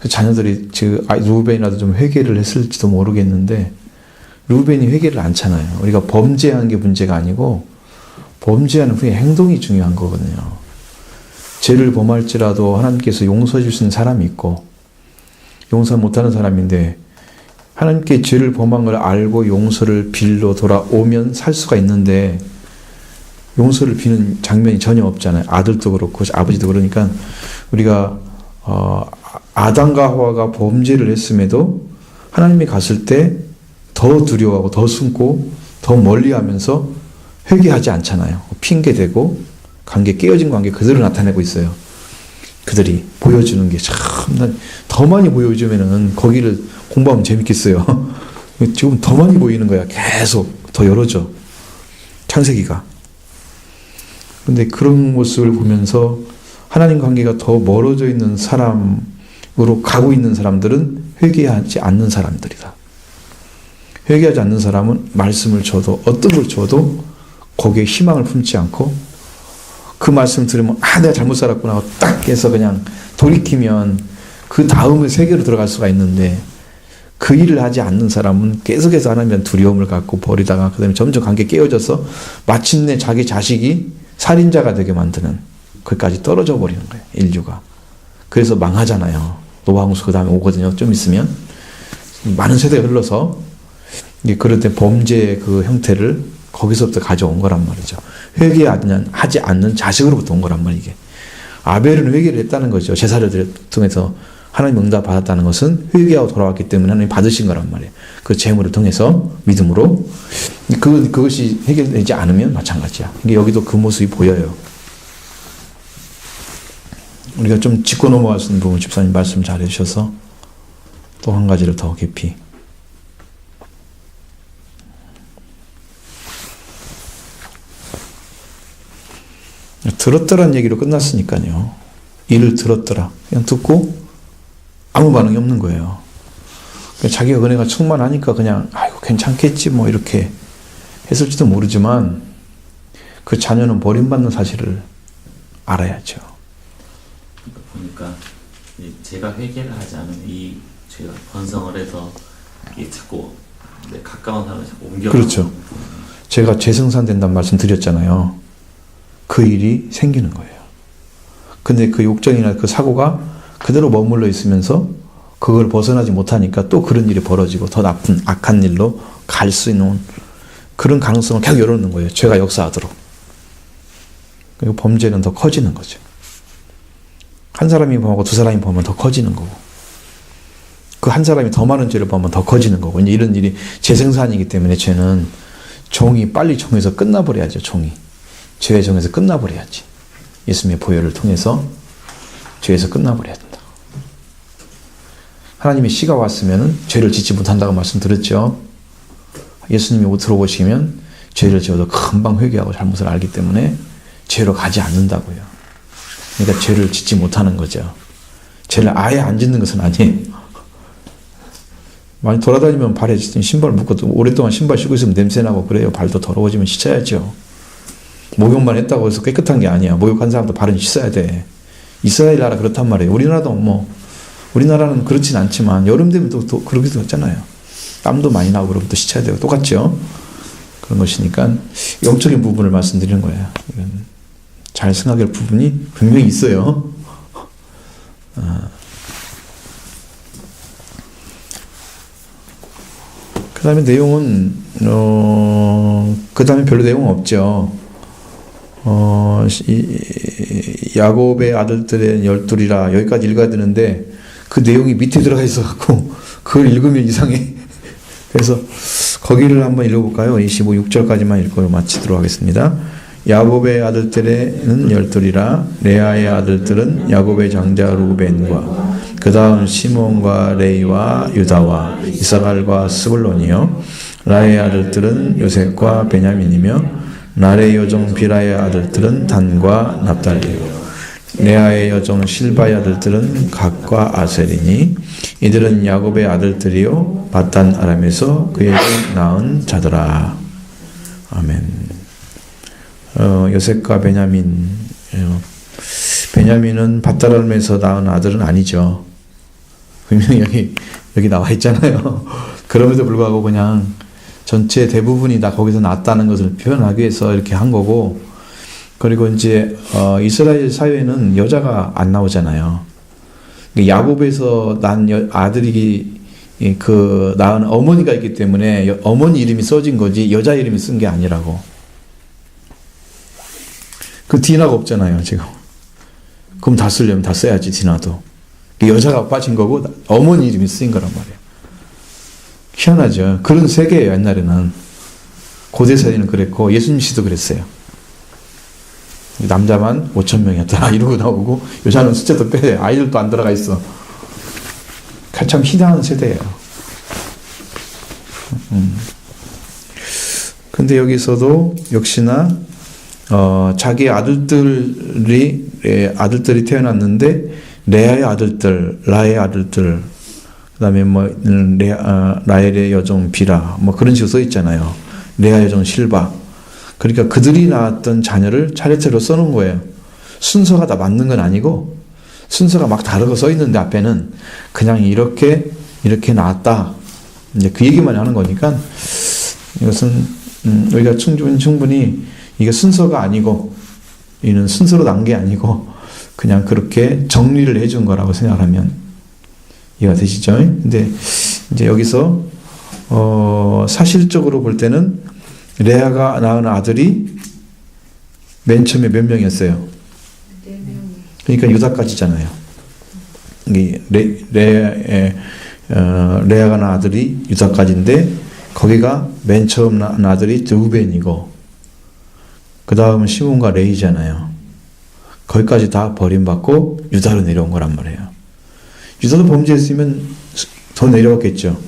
그 자녀들이 루벤이라도 좀 회개를 했을지도 모르겠는데, 루벤이 회개를 안 차나요. 우리가 범죄한 게 문제가 아니고 범죄하는 후에 행동이 중요한 거거든요. 죄를 범할지라도 하나님께서 용서해 주시는 사람이 있고 용서 못하는 사람인데, 하나님께 죄를 범한 걸 알고 용서를 빌러 돌아오면 살 수가 있는데 용서를 비는 장면이 전혀 없잖아요. 아들도 그렇고 아버지도 그러니까, 우리가 아담과 하와가 범죄를 했음에도 하나님이 갔을 때 더 두려워하고 더 숨고 더 더 멀리하면서 회개하지 않잖아요. 핑계대고 관계 깨어진 관계 그대로 나타내고 있어요. 그들이 보여주는 게 참 더 많이 보여주면은 거기를 공부하면 재밌겠어요. 지금 더 많이 보이는 거야. 계속 더 열어져. 창세기가. 근데 그런 모습을 보면서 하나님 관계가 더 멀어져 있는 사람으로 가고 있는 사람들은 회개하지 않는 사람들이다. 회개하지 않는 사람은 말씀을 줘도 어떤 걸 줘도 거기에 희망을 품지 않고 그 말씀 들으면 내가 잘못 살았구나 하고 딱 해서 그냥 돌이키면 그 다음에 세계로 들어갈 수가 있는데 그 일을 하지 않는 사람은 계속해서 하나님에 두려움을 갖고 버리다가 그 다음에 점점 관계 깨어져서 마침내 자기 자식이 살인자가 되게 만드는 거기까지 떨어져 버리는 거예요. 인류가. 그래서 망하잖아요. 노아홍수 그 다음에 오거든요. 좀 있으면. 많은 세대가 흘러서 그럴 때 범죄의 그 형태를 거기서부터 가져온 거란 말이죠. 회개하지 않는 자식으로부터 온 거란 말이에요. 아벨은 회개를 했다는 거죠. 제사를 통해서 하나님 응답 받았다는 것은 회개하고 돌아왔기 때문에 하나님 받으신 거란 말이에요. 그 제물을 통해서 믿음으로 그것이 해결되지 않으면 마찬가지야. 여기도 그 모습이 보여요. 우리가 좀 짚고 넘어갈 수 있는 부분 집사님 말씀 잘 해주셔서 또 한 가지를 더 깊이. 들었더란 얘기로 끝났으니까요. 이를 들었더라. 그냥 듣고 아무 반응이 없는 거예요. 자기가 은혜가 충만하니까 그냥 아이고 괜찮겠지 뭐 이렇게 했을지도 모르지만 그 자녀는 버림받는 사실을 알아야죠. 보니까 제가 회개를 하지 않으면 이 죄가 번성을 해서 자꾸 가까운 사람을 자꾸 옮겨. 그렇죠. 제가 재생산된다는 말씀 드렸잖아요. 그 일이 생기는 거예요. 근데 그 욕정이나 그 사고가 그대로 머물러 있으면서 그걸 벗어나지 못하니까 또 그런 일이 벌어지고 더 나쁜 악한 일로 갈 수 있는 그런 가능성을 계속 열어놓는 거예요. 죄가 역사하도록. 그리고 범죄는 더 커지는 거죠. 한 사람이 범하고 두 사람이 범하면 더 커지는 거고 그 한 사람이 더 많은 죄를 범하면 더 커지는 거고 이제 이런 일이 재생산이기 때문에 죄는 종이 빨리 종에서 끝나버려야죠. 종이. 죄의 정에서 끝나버려야지. 예수님의 보혈을 통해서 죄에서 끝나버려야 된다. 하나님의 씨가 왔으면 죄를 짓지 못한다고 말씀드렸죠. 예수님이 들어오시면 죄를 지어도 금방 회개하고 잘못을 알기 때문에 죄로 가지 않는다고요. 그러니까 죄를 짓지 못하는 거죠. 죄를 아예 안 짓는 것은 아니에요. 많이 돌아다니면 발에 신발 묶고 오랫동안 신발 신고 있으면 냄새나고 그래요. 발도 더러워지면 씻어야죠. 목욕만 했다고 해서 깨끗한 게 아니야. 목욕한 사람도 발은 씻어야 돼. 이스라엘 나라 그렇단 말이에요. 우리나라는 그렇진 않지만 여름 되면 또 그러기도 했잖아요. 땀도 많이 나고 그러면 또 씻어야 되고 똑같죠. 그런 것이니까 영적인 부분을 말씀드리는 거예요. 이건 잘 생각할 부분이 분명히 있어요. 그 다음에 내용은 그 다음에 별로 내용 없죠. 야곱의 아들들의 12이라 여기까지 읽어야 되는데 그 내용이 밑에 들어가 있어갖고 그걸 읽으면 이상해. 그래서 거기를 한번 읽어볼까요? 26절까지만 읽고 마치도록 하겠습니다. 야곱의 아들들에는 12이라 레아의 아들들은 야곱의 장자 루벤과 그 다음 시몬과 레이와 유다와 이사갈과 스불론이요 라의 아들들은 요셉과 베냐민이며 나의 여종 비라의 아들들은 단과 납달리요 레아의 여종 실바의 아들들은 갓과 아셀이니 이들은 야곱의 아들들이요 바단 아람에서 그에게 낳은 자더라. 아멘. 요셉과 베냐민 베냐민은 바단 아람에서 낳은 아들은 아니죠. 분명히 여기 나와 있잖아요. 그럼에도 불구하고 그냥 전체 대부분이 다 거기서 났다는 것을 표현하기 위해서 이렇게 한 거고, 그리고 이제 이스라엘 사회에는 여자가 안 나오잖아요. 야곱에서 난 아들이 그 낳은 어머니가 있기 때문에 어머니 이름이 써진 거지 여자 이름이 쓴 게 아니라고. 그 디나가 없잖아요 지금. 그럼 다 쓰려면 다 써야지 디나도. 여자가 빠진 거고 어머니 이름이 쓰인 거란 말이에요. 희한하죠. 그런 세계예요 옛날에는. 고대 사회는 그랬고 예수님 시도 그랬어요. 남자만 5,000명이었다 이러고 나오고 여자는 숫자도 빼 아이들도 안 들어가 있어. 참 희한한 세대예요. 근데 여기서도 역시나 자기 아들들이 태어났는데 레아의 아들들, 라의 아들들, 그다음에 뭐 라헬의 여종 비라 뭐 그런 식으로 써 있잖아요. 레아 여종 실바. 그러니까 그들이 낳았던 자녀를 차례차례로 써놓은 거예요. 순서가 다 맞는 건 아니고 순서가 막 다르고 써 있는데 앞에는 그냥 이렇게 낳았다. 이제 그 얘기만 하는 거니까 이것은 우리가 충분히 이게 순서가 아니고 이는 순서로 난 게 아니고 그냥 그렇게 정리를 해준 거라고 생각하면 이해가 되시죠? 근데 이제 여기서 사실적으로 볼 때는 레아가 낳은 아들이 맨 처음에 몇 명이었어요? 4명이. 그러니까 유다까지잖아요. 레아가 낳은 아들이 유다까지인데 거기가 맨 처음 낳은 아들이 르우벤이고 그 다음은 시몬과 레이잖아요. 거기까지 다 버림받고 유다로 내려온 거란 말이에요. 유다도 범죄했으면 더 내려왔겠죠.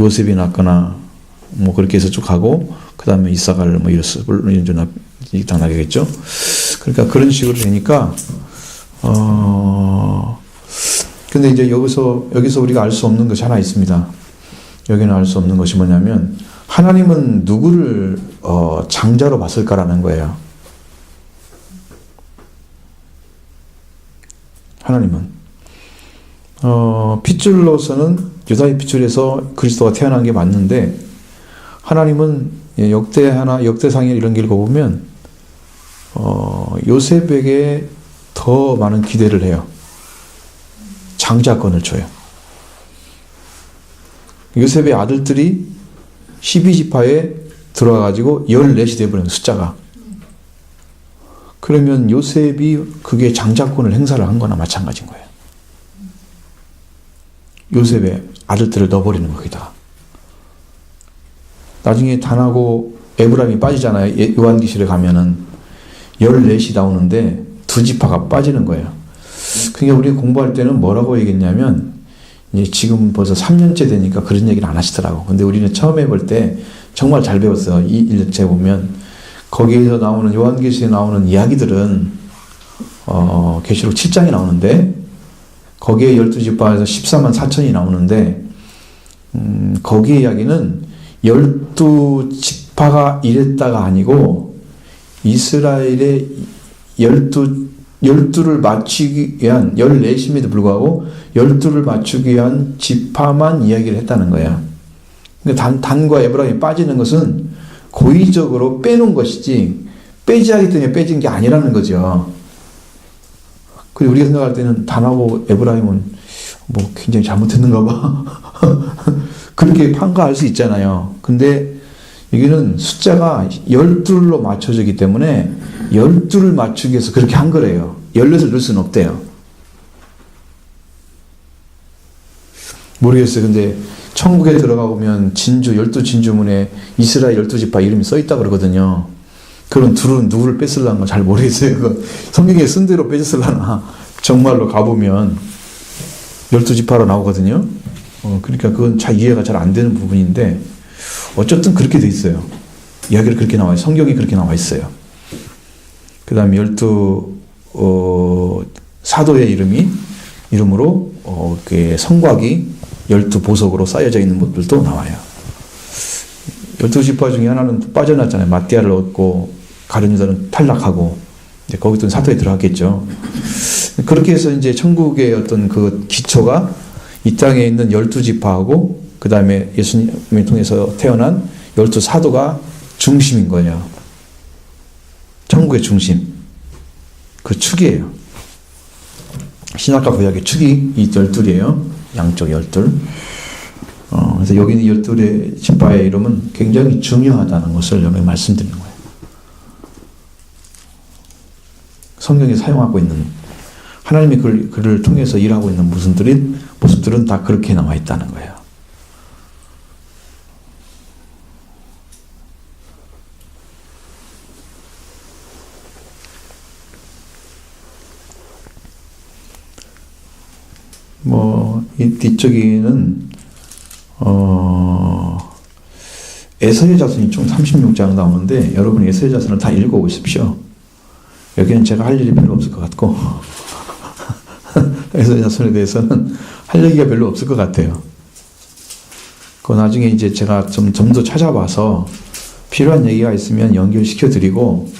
요셉이 낳거나 뭐 그렇게 해서 쭉 가고 그 다음에 이사가를 뭐 이런 당나겠죠. 그러니까 그런 식으로 되니까 근데 이제 여기서 우리가 알 수 없는 것이 하나 있습니다. 여기는 알 수 없는 것이 뭐냐면 하나님은 누구를 장자로 봤을까라는 거예요. 하나님은 핏줄로서는 유다의 핏줄에서 그리스도가 태어난 게 맞는데 하나님은 역대상에 이런 걸 읽어보면 요셉에게 더 많은 기대를 해요. 장자권을 줘요. 요셉의 아들들이 12지파에 들어와가지고 14이 되어버린 숫자가. 그러면 요셉이 그게 장자권을 행사를 한 거나 마찬가지인 거예요. 요셉의 아들들을 넣어버리는 거기다가. 나중에 단하고 에브라임이 빠지잖아요. 요한기실에 가면은 14이 나오는데 2지파가 빠지는 거예요. 그러니까 우리 공부할 때는 뭐라고 얘기했냐면 이제 지금 벌써 3년째 되니까 그런 얘기를 안 하시더라고. 근데 우리는 처음에 볼 때 정말 잘 배웠어요. 이 일체 보면 거기에서 나오는 요한계시에 나오는 이야기들은 계시록 7장이 나오는데 거기에 12지파에서 14만 4천이 나오는데 거기의 이야기는 12지파가 이랬다가 아니고 이스라엘의 12를 맞추기 위한 14심에도 불구하고 12를 맞추기 위한 지파만 이야기를 했다는 거야. 그러니까 단과 에브라임이 빠지는 것은 고의적으로 빼놓은 것이지 빼지 하기 때문에 빼진 게 아니라는 거죠. 그리고 우리가 생각할 때는 단하고 에브라임은 뭐 굉장히 잘못했는가 봐. 그렇게 판가할 수 있잖아요. 근데 여기는 숫자가 12로 맞춰지기 때문에 12를 맞추기 위해서 그렇게 한 거래요. 14을 넣을 수는 없대요. 모르겠어요. 근데 천국에 들어가 보면 진주 12진주문에 이스라엘 12지파 이름이 써 있다 그러거든요. 그런 둘은 누구를 뺏으려는 건 잘 모르겠어요. 그 성경에 쓴 대로 뺏으려나 정말로 가보면 12지파로 나오거든요. 그러니까 그건 이해가 잘 안 되는 부분인데 어쨌든 그렇게 돼 있어요. 이야기를 그렇게 나와요. 성경이 그렇게 나와 있어요. 그 다음에 12 사도의 이름으로 성곽이 12보석으로 쌓여져 있는 것들도 나와요. 12지파 중에 하나는 빠져났잖아요. 마띠아를 얻고 가룟유다는 탈락하고 이제 거기도 사도에 들어갔겠죠. 그렇게 해서 이제 천국의 어떤 그 기초가 이 땅에 있는 12지파하고 그 다음에 예수님을 통해서 태어난 12사도가 중심인 거예요. 천국의 중심. 그 축이에요. 신약과 구약의 축이 이 12이에요. 양쪽 12. 그래서 여기 있는 12의 지파의 이름은 굉장히 중요하다는 것을 여러분에게 말씀드리는 거예요. 성경에 사용하고 있는 하나님이 그를 통해서 일하고 있는 모습들은 다 그렇게 나와 있다는 거예요. 이 뒤쪽에는 에서의 자손이 총 36장 나오는데 여러분 에서의 자손을 다 읽어보십시오. 여기는 제가 할 일이 별로 없을 것 같고 에서의 자손에 대해서는 할 얘기가 별로 없을 것 같아요. 그 나중에 이제 제가 좀 더 찾아봐서 필요한 얘기가 있으면 연결시켜 드리고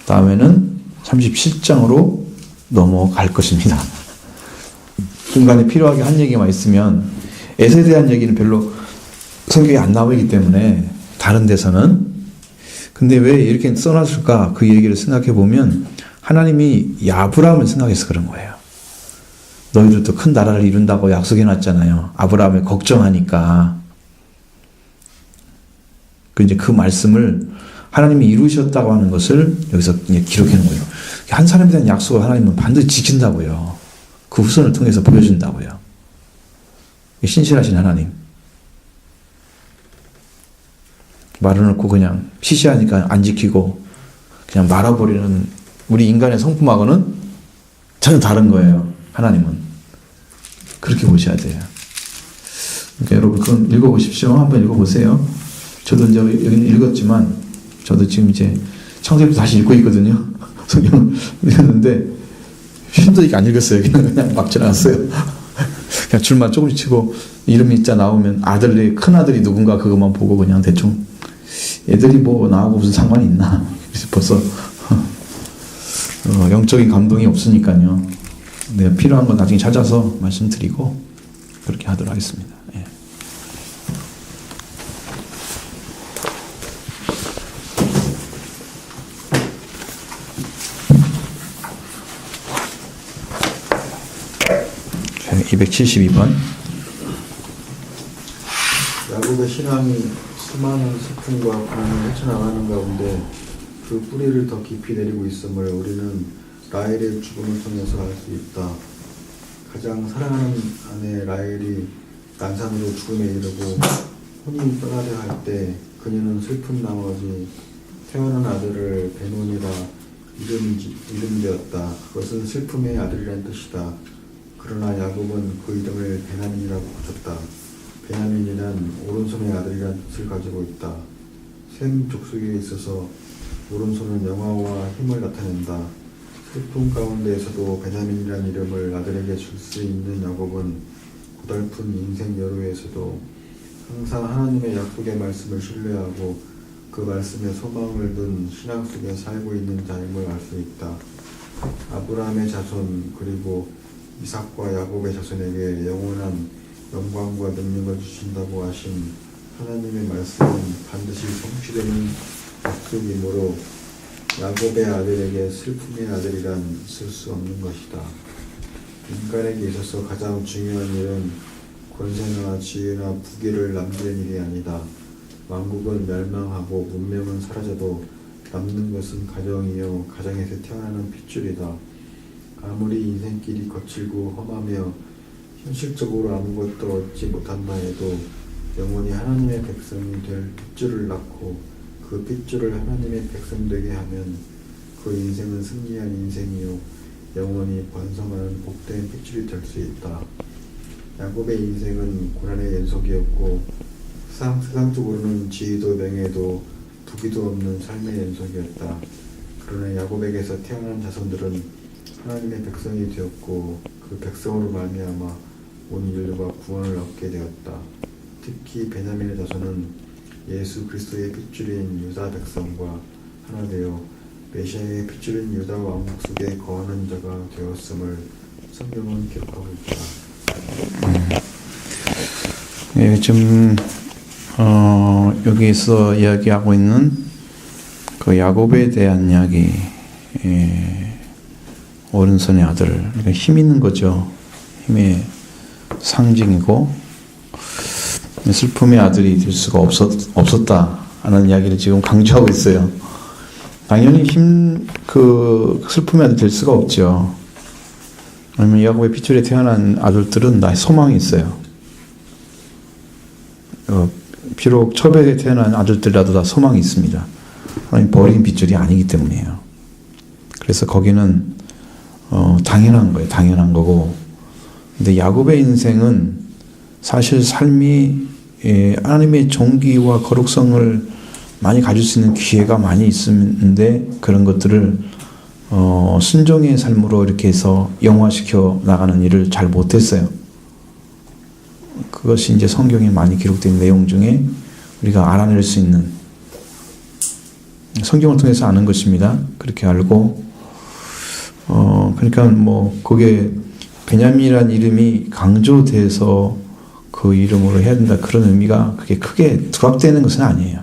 다음에는 37장으로 넘어갈 것입니다. 중간에 필요하게 한 얘기만 있으면 에서에 대한 얘기는 별로 성경에 안 나오기 때문에 다른 데서는 근데 왜 이렇게 써놨을까 그 얘기를 생각해 보면 하나님이 아브라함을 생각해서 그런 거예요. 너희들도 큰 나라를 이룬다고 약속해 놨잖아요. 아브라함을 걱정하니까 그 말씀을 하나님이 이루셨다고 하는 것을 여기서 기록해 놓은 거예요. 한 사람에 대한 약속을 하나님은 반드시 지킨다고요. 그 후손을 통해서 보여준다고요. 신실하신 하나님. 말해놓고 그냥 시시하니까 안 지키고 그냥 말아버리는 우리 인간의 성품하고는 전혀 다른 거예요. 하나님은. 그렇게 보셔야 돼요. 그러니까 여러분 그건 읽어보십시오. 한번 읽어보세요. 저도 이제 여기는 읽었지만 저도 지금 이제 창세기부터 다시 읽고 있거든요. 성경을 읽었는데 힘들게 안 읽었어요. 그냥 막 지나갔어요. 그냥 줄만 조금씩 치고 이름이 있자 나오면 아들이 큰 아들이 누군가 그것만 보고 그냥 대충 애들이 뭐 나하고 무슨 상관이 있나 싶어서 영적인 감동이 없으니까요. 내가 필요한 건 나중에 찾아서 말씀드리고 그렇게 하도록 하겠습니다. 예. 자, 272번. 야곱의 신앙이 수많은 슬픔과 고난을 헤쳐나가는 가운데 그 뿌리를 더 깊이 내리고 있음을 우리는 라헬의 죽음을 통해서 알 수 있다. 가장 사랑하는 아내 라헬이 난산으로 죽음에 이르고 혼이 떠나려 할 때 그녀는 슬픈 나머지 태어난 아들을 베논이라 이름되었다. 그것은 슬픔의 아들이라는 뜻이다. 그러나 야곱은 그 이름을 베냐민이라고 붙였다. 베냐민이란 오른손의 아들이라는 뜻을 가지고 있다. 셈 족속에 있어서 오른손은 영화와 힘을 나타낸다. 슬픔 가운데에서도 베냐민이라는 이름을 아들에게 줄 수 있는 야곱은 고달픈 인생 여로에서도 항상 하나님의 약속의 말씀을 신뢰하고 그 말씀에 소망을 둔 신앙 속에 살고 있는 자임을 알 수 있다. 아브라함의 자손 그리고 이삭과 야곱의 자손에게 영원한 영광과 능력을 주신다고 하신 하나님의 말씀은 반드시 성취되는 약속이므로 야곱의 아들에게 슬픔의 아들이란 쓸 수 없는 것이다. 인간에게 있어서 가장 중요한 일은 권세나 지혜나 부귀를 남기는 일이 아니다. 왕국은 멸망하고 문명은 사라져도 남는 것은 가정이요 가정에서 태어나는 핏줄이다. 아무리 인생길이 거칠고 험하며 현실적으로 아무것도 얻지 못한다 해도 영원히 하나님의 백성이 될 핏줄을 낳고 그 핏줄을 하나님의 백성 되게 하면 그 인생은 승리한 인생이요 영원히 번성하는 복된 핏줄이 될 수 있다. 야곱의 인생은 고난의 연속이었고 세상적으로는 지위도 명예도 부귀도 없는 삶의 연속이었다. 그러나 야곱에게서 태어난 자손들은 하나님의 백성이 되었고 그 백성으로 말미암아 온 인류가 구원을 얻게 되었다. 특히 베냐민의 자손은 예수 그리스도의 핏줄인 유다 백성과 하나 되어 메시아의 핏줄인 유다 왕국 속에 거하는 자가 되었음을 성경은 기록하고 있다. 예, 지금 여기서 이야기하고 있는 그 야곱에 대한 이야기, 오른손의 아들, 그러니까 힘 있는 거죠. 힘의 상징이고 슬픔의 아들이 될 수가 없었다 하는 이야기를 지금 강조하고 있어요. 당연히 슬픔의 아들 될 수가 없죠. 왜냐면 야곱의 핏줄에 태어난 아들들은 다 소망이 있어요. 비록 초백에 태어난 아들들이라도 다 소망이 있습니다. 하나님 버린 핏줄이 아니기 때문이에요. 그래서 거기는 당연한 거예요. 당연한 거고 근데 야곱의 인생은 사실 삶이 하나님의 존귀와 거룩성을 많이 가질 수 있는 기회가 많이 있는데 그런 것들을 순종의 삶으로 이렇게 해서 영화시켜 나가는 일을 잘 못했어요. 그것이 이제 성경에 많이 기록된 내용 중에 우리가 알아낼 수 있는, 성경을 통해서 아는 것입니다. 그렇게 알고 그러니까 뭐 거기에 베냐민이라는 이름이 강조돼서 그 이름으로 해야 된다 그런 의미가 그렇게 크게 부각되는 것은 아니에요.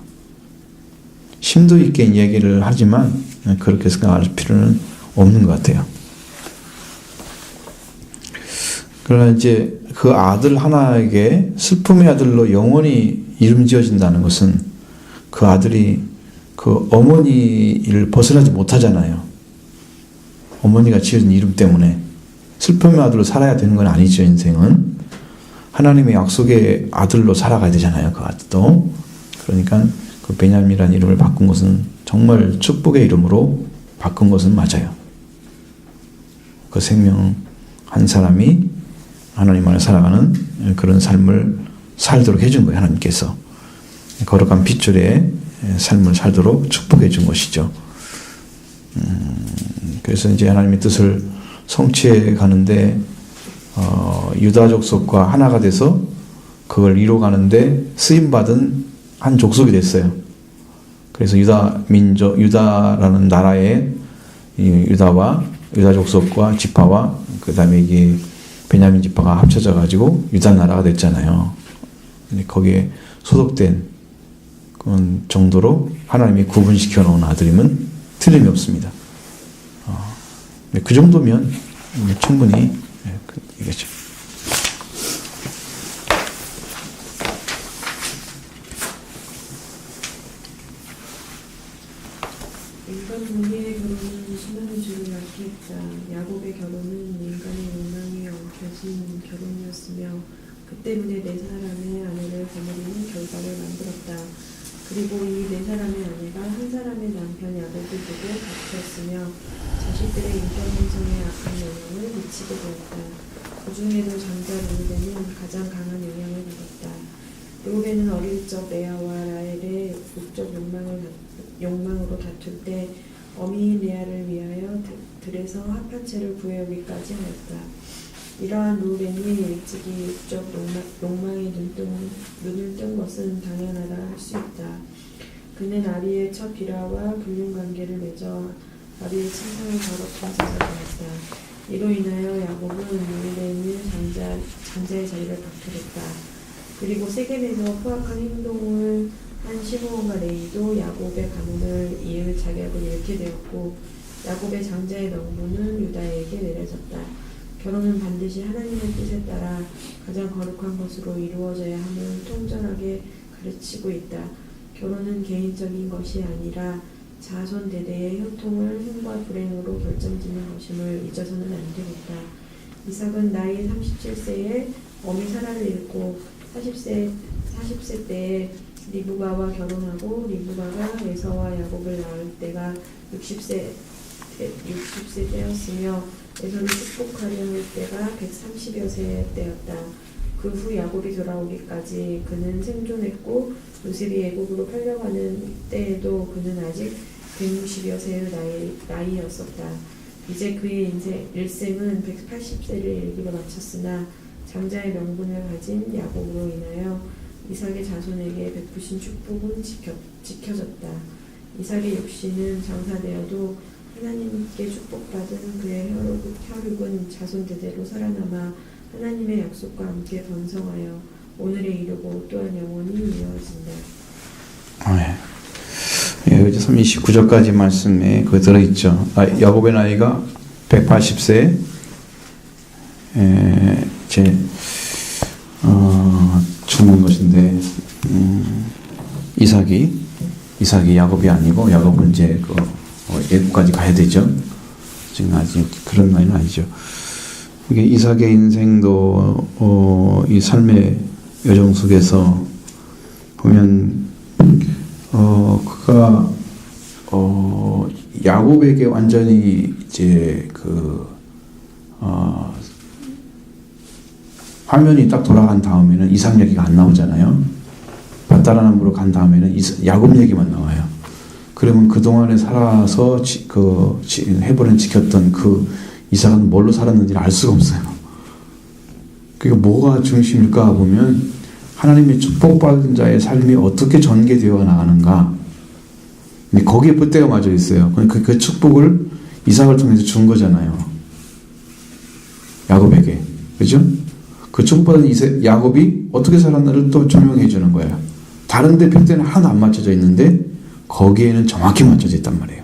심도 있게 이야기를 하지만 그렇게 생각할 필요는 없는 것 같아요. 그러나 이제 그 아들 하나에게 슬픔의 아들로 영원히 이름 지어진다는 것은 그 아들이 그 어머니를 벗어나지 못하잖아요. 어머니가 지어준 이름 때문에 슬픔의 아들로 살아야 되는 건 아니죠. 인생은 하나님의 약속의 아들로 살아가야 되잖아요. 그 아들도. 그러니까 그 베냐민이라는 이름을 바꾼 것은 정말 축복의 이름으로 바꾼 것은 맞아요. 그 생명 한 사람이 하나님 안에 살아가는 그런 삶을 살도록 해준 거예요. 하나님께서 거룩한 핏줄의 삶을 살도록 축복해 준 것이죠. 그래서 이제 하나님의 뜻을 성취해 가는데 유다 족속과 하나가 돼서 그걸 이루어가는데 쓰임받은 한 족속이 됐어요. 그래서 유다라는 나라의 유다와 유다 족속과 지파와 그 다음에 이게 베냐민 지파가 합쳐져 가지고 유다 나라가 됐잖아요. 거기에 소속된 그런 정도로 하나님이 구분시켜 놓은 아들임은 틀림이 없습니다. 그 정도면 충분히 이거죠. 인간 본인의 결혼은 신앙의 주를 낳게 했다. 야곱의 결혼은 인간의 욕망이 엉켜진 결혼이었으며 그 때문에 네 사람의 아내를 버무리는 결과를 만들었다. 그리고 이 네 사람의 아내가 한 사람의 남편 야곱을 보고 다투었으며 자식들의 인격 형성에 악한 영향을 미치게 되었다. 그 중에도 장자 르우벤은 가장 강한 영향을 받았다. 르우벤은 어릴 적 레아와 라헬의 육적 욕망으로 다툴 때 어미인 레아를 위하여 들에서 합한 채를 구해오기까지 하였다. 이러한 르우벤이 일찍이 육적 욕망에 눈을 뜬 것은 당연하다 할 수 있다. 그는 아비의 첫 비라와 불륜관계를 맺어 아비의 친상을 거룩한 제사를 했다. 이로 인하여 야곱은 르우벤의 장자의 자리를 박탈했다. 그리고 세겜에서 포악한 행동을 한 시므온과 레이도 야곱의 가문을 이을 자격을 잃게 되었고 야곱의 장자의 명분은 유다에게 내려졌다. 결혼은 반드시 하나님의 뜻에 따라 가장 거룩한 것으로 이루어져야 함을 통절하게 가르치고 있다. 결혼은 개인적인 것이 아니라 자손 대대의 형통을 행과 불행으로 결정짓는 것임을 잊어서는 안 되겠다. 이삭은 나이 37세에 어미 사라를 잃고 40세 때에 리브가와 결혼하고 리브가가 에서와 야곱을 낳을 때가 60세 때였으며 에서를 축복하려 할 때가 130여 세 때였다. 그 후 야곱이 돌아오기까지 그는 생존했고 요셉이 애국으로 팔려가는 때에도 그는 아직 160여 세의 나이였었다. 이제 그의 일생은 180세를 일기로 마쳤으나 장자의 명분을 가진 야곱으로 인하여 이삭의 자손에게 베푸신 축복은 지켜졌다. 이삭의 육신은 장사되어도 하나님께 축복받은 그의 혈육은 자손 대대로 살아남아 하나님의 약속과 함께 번성하여 오늘에 이르고 또한 영원히 이어진다. 예, 29절까지 말씀에 그거 들어있죠. 야곱의 나이가 180세 죽는 것인데 이삭이 야곱이 아니고 야곱은 이제 애국까지 가야 되죠. 지금 아직 그런 나이는 아니죠. 이게 이삭의 인생도 이 삶의 여정 속에서 보면 그가 야곱에게 완전히 이제 화면이 딱 돌아간 다음에는 이삭 얘기가 안 나오잖아요. 밧다라나무로 간 다음에는 야곱 얘기만 나와요. 그러면 그동안에 살아서 헤브론 지켰던 그 이삭은 뭘로 살았는지를 알 수가 없어요. 그러니까 뭐가 중심일까 보면 하나님의 축복받은 자의 삶이 어떻게 전개되어 나가는가. 근데 거기에 뿔대가 맞아 있어요. 그 축복을 이삭을 통해서 준 거잖아요. 야곱에게. 그죠? 그 축복받은 야곱이 어떻게 살았나를 또 조명해 주는 거예요. 다른 데 뿔대는 하나도 안 맞춰져 있는데 거기에는 정확히 맞춰져 있단 말이에요.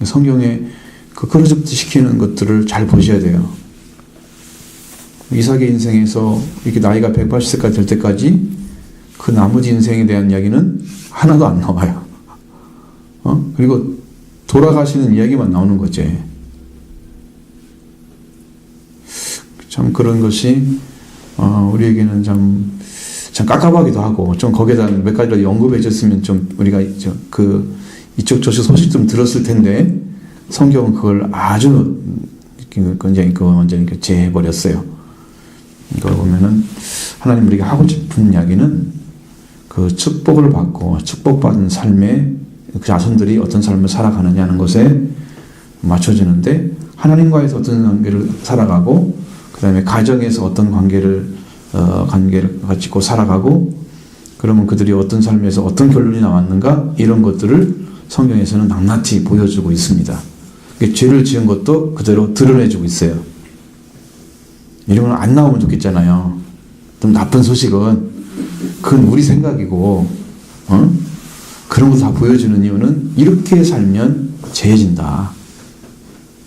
성경에 그 그루접듯 시키는 것들을 잘 보셔야 돼요. 이삭의 인생에서 이렇게 나이가 180세까지 될 때까지 그 나머지 인생에 대한 이야기는 하나도 안 나와요. 그리고 돌아가시는 이야기만 나오는 거지. 참 그런 것이 우리에게는 참 깝깝하기도 하고 좀 거기에다 몇 가지를 언급해 줬으면 좀 우리가 이쪽 저쪽 소식 좀 들었을 텐데 성경은 그걸 아주 완전히 제해해 버렸어요. 이걸 보면은 하나님 우리가 하고 싶은 이야기는 그 축복을 받고 축복받은 삶에 그 자손들이 어떤 삶을 살아가느냐는 것에 맞춰지는데 하나님과에서 어떤 관계를 살아가고 그 다음에 가정에서 어떤 관계를 가지고 살아가고 그러면 그들이 어떤 삶에서 어떤 결론이 나왔는가 이런 것들을 성경에서는 낱낱이 보여주고 있습니다. 죄를 지은 것도 그대로 드러내주고 있어요. 이런 건 안 나오면 좋겠잖아요. 좀 나쁜 소식은 그건 우리 생각이고 그런 거 다 보여주는 이유는 이렇게 살면 죄진다.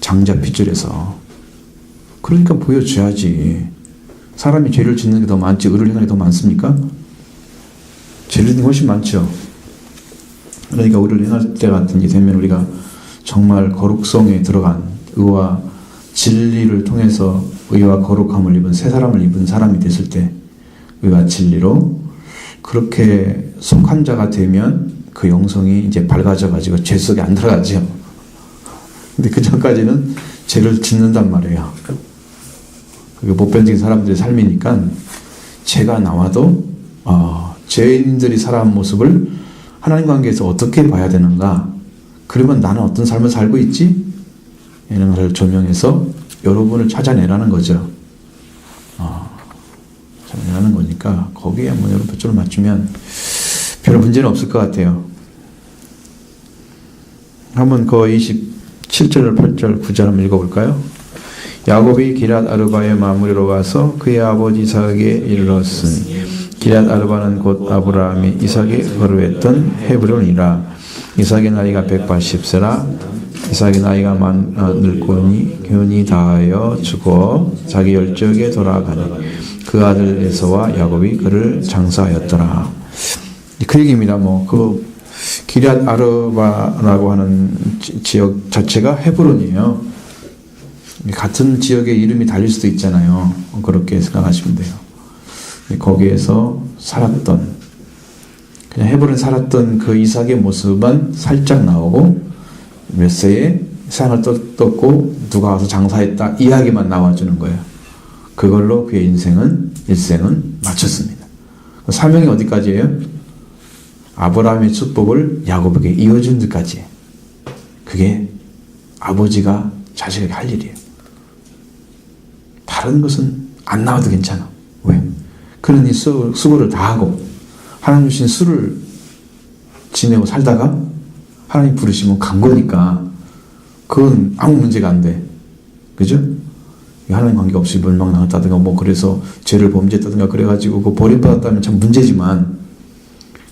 장자 핏줄에서. 그러니까 보여줘야지. 사람이 죄를 짓는 게 더 많지 의를 행하는 게 더 많습니까? 죄를 짓는 게 훨씬 많죠. 그러니까 의를 행할 때 같은 게 되면 우리가 정말 거룩성에 들어간 의와 진리를 통해서 의와 거룩함을 입은 새 사람을 입은 사람이 됐을 때 의와 진리로 그렇게 속한 자가 되면 그 영성이 이제 밝아져 가지고 죄 속에 안 들어가죠. 근데 그 전까지는 죄를 짓는단 말이에요. 그게 보편적인 사람들의 삶이니까 죄가 나와도 죄인들이 살아온 모습을 하나님 관계에서 어떻게 봐야 되는가. 그러면 나는 어떤 삶을 살고 있지? 이런 것을 조명해서 여러분을 찾아내라는 거죠. 찾아내라는 거니까 거기에 한번 여러분 뼈줄을 맞추면 별 문제는 없을 것 같아요. 한번 그 27절, 8절, 9절 한번 읽어볼까요? 야곱이 기럇 아르바의 마무리로 와서 그의 아버지 이삭에게 이르렀으니 기럇 아르바는 곧 아브라함이 이삭에 거류했던 헤브론이라. 이삭의 나이가 180세라. 이삭의 나이가 늙고니 기운이 다하여 죽어 자기 열적에 돌아가니 그 아들 에서와 야곱이 그를 장사하였더라. 그 얘기입니다. 기럇 아르바라고 하는 지역 자체가 헤브론이에요. 같은 지역의 이름이 달릴 수도 있잖아요. 그렇게 생각하시면 돼요. 거기에서 살았던, 그냥 헤브론에 살았던 그 이삭의 모습만 살짝 나오고 몇 세에 세상을 떴고 누가 와서 장사했다 이야기만 나와주는 거예요. 그걸로 그의 일생은 마쳤습니다. 사명이 어디까지예요? 아브라함의 축복을 야곱에게 이어준 데까지. 그게 아버지가 자식에게 할 일이에요. 다른 것은 안 나와도 괜찮아. 왜? 그는 이 수고를 다 하고 하나님 주신 수를 지내고 살다가 하나님 부르시면 간 거니까 그건 아무 문제가 안 돼. 그죠? 하나님 관계 없이 멸망당했다든가 그래서 죄를 범죄했다든가 그래가지고 그거 버림받았다면 참 문제지만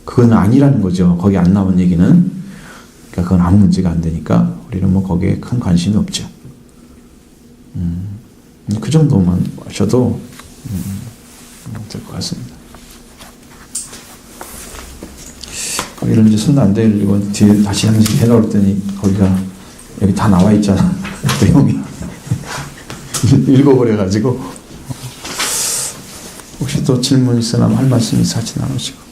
그건 아니라는 거죠. 거기 안 나온 얘기는. 그러니까 그건 아무 문제가 안 되니까 우리는 거기에 큰 관심이 없죠. 그 정도만 하셔도 될 것 같습니다. 거기를 이제 손 안 대려고 뒤에 다시 한 번씩 해나올 때니 거기가 여기 다 나와 있잖아. 내용이 읽어버려가지고 혹시 또 질문 있으나 할 말씀 있으면 같이 나누시고.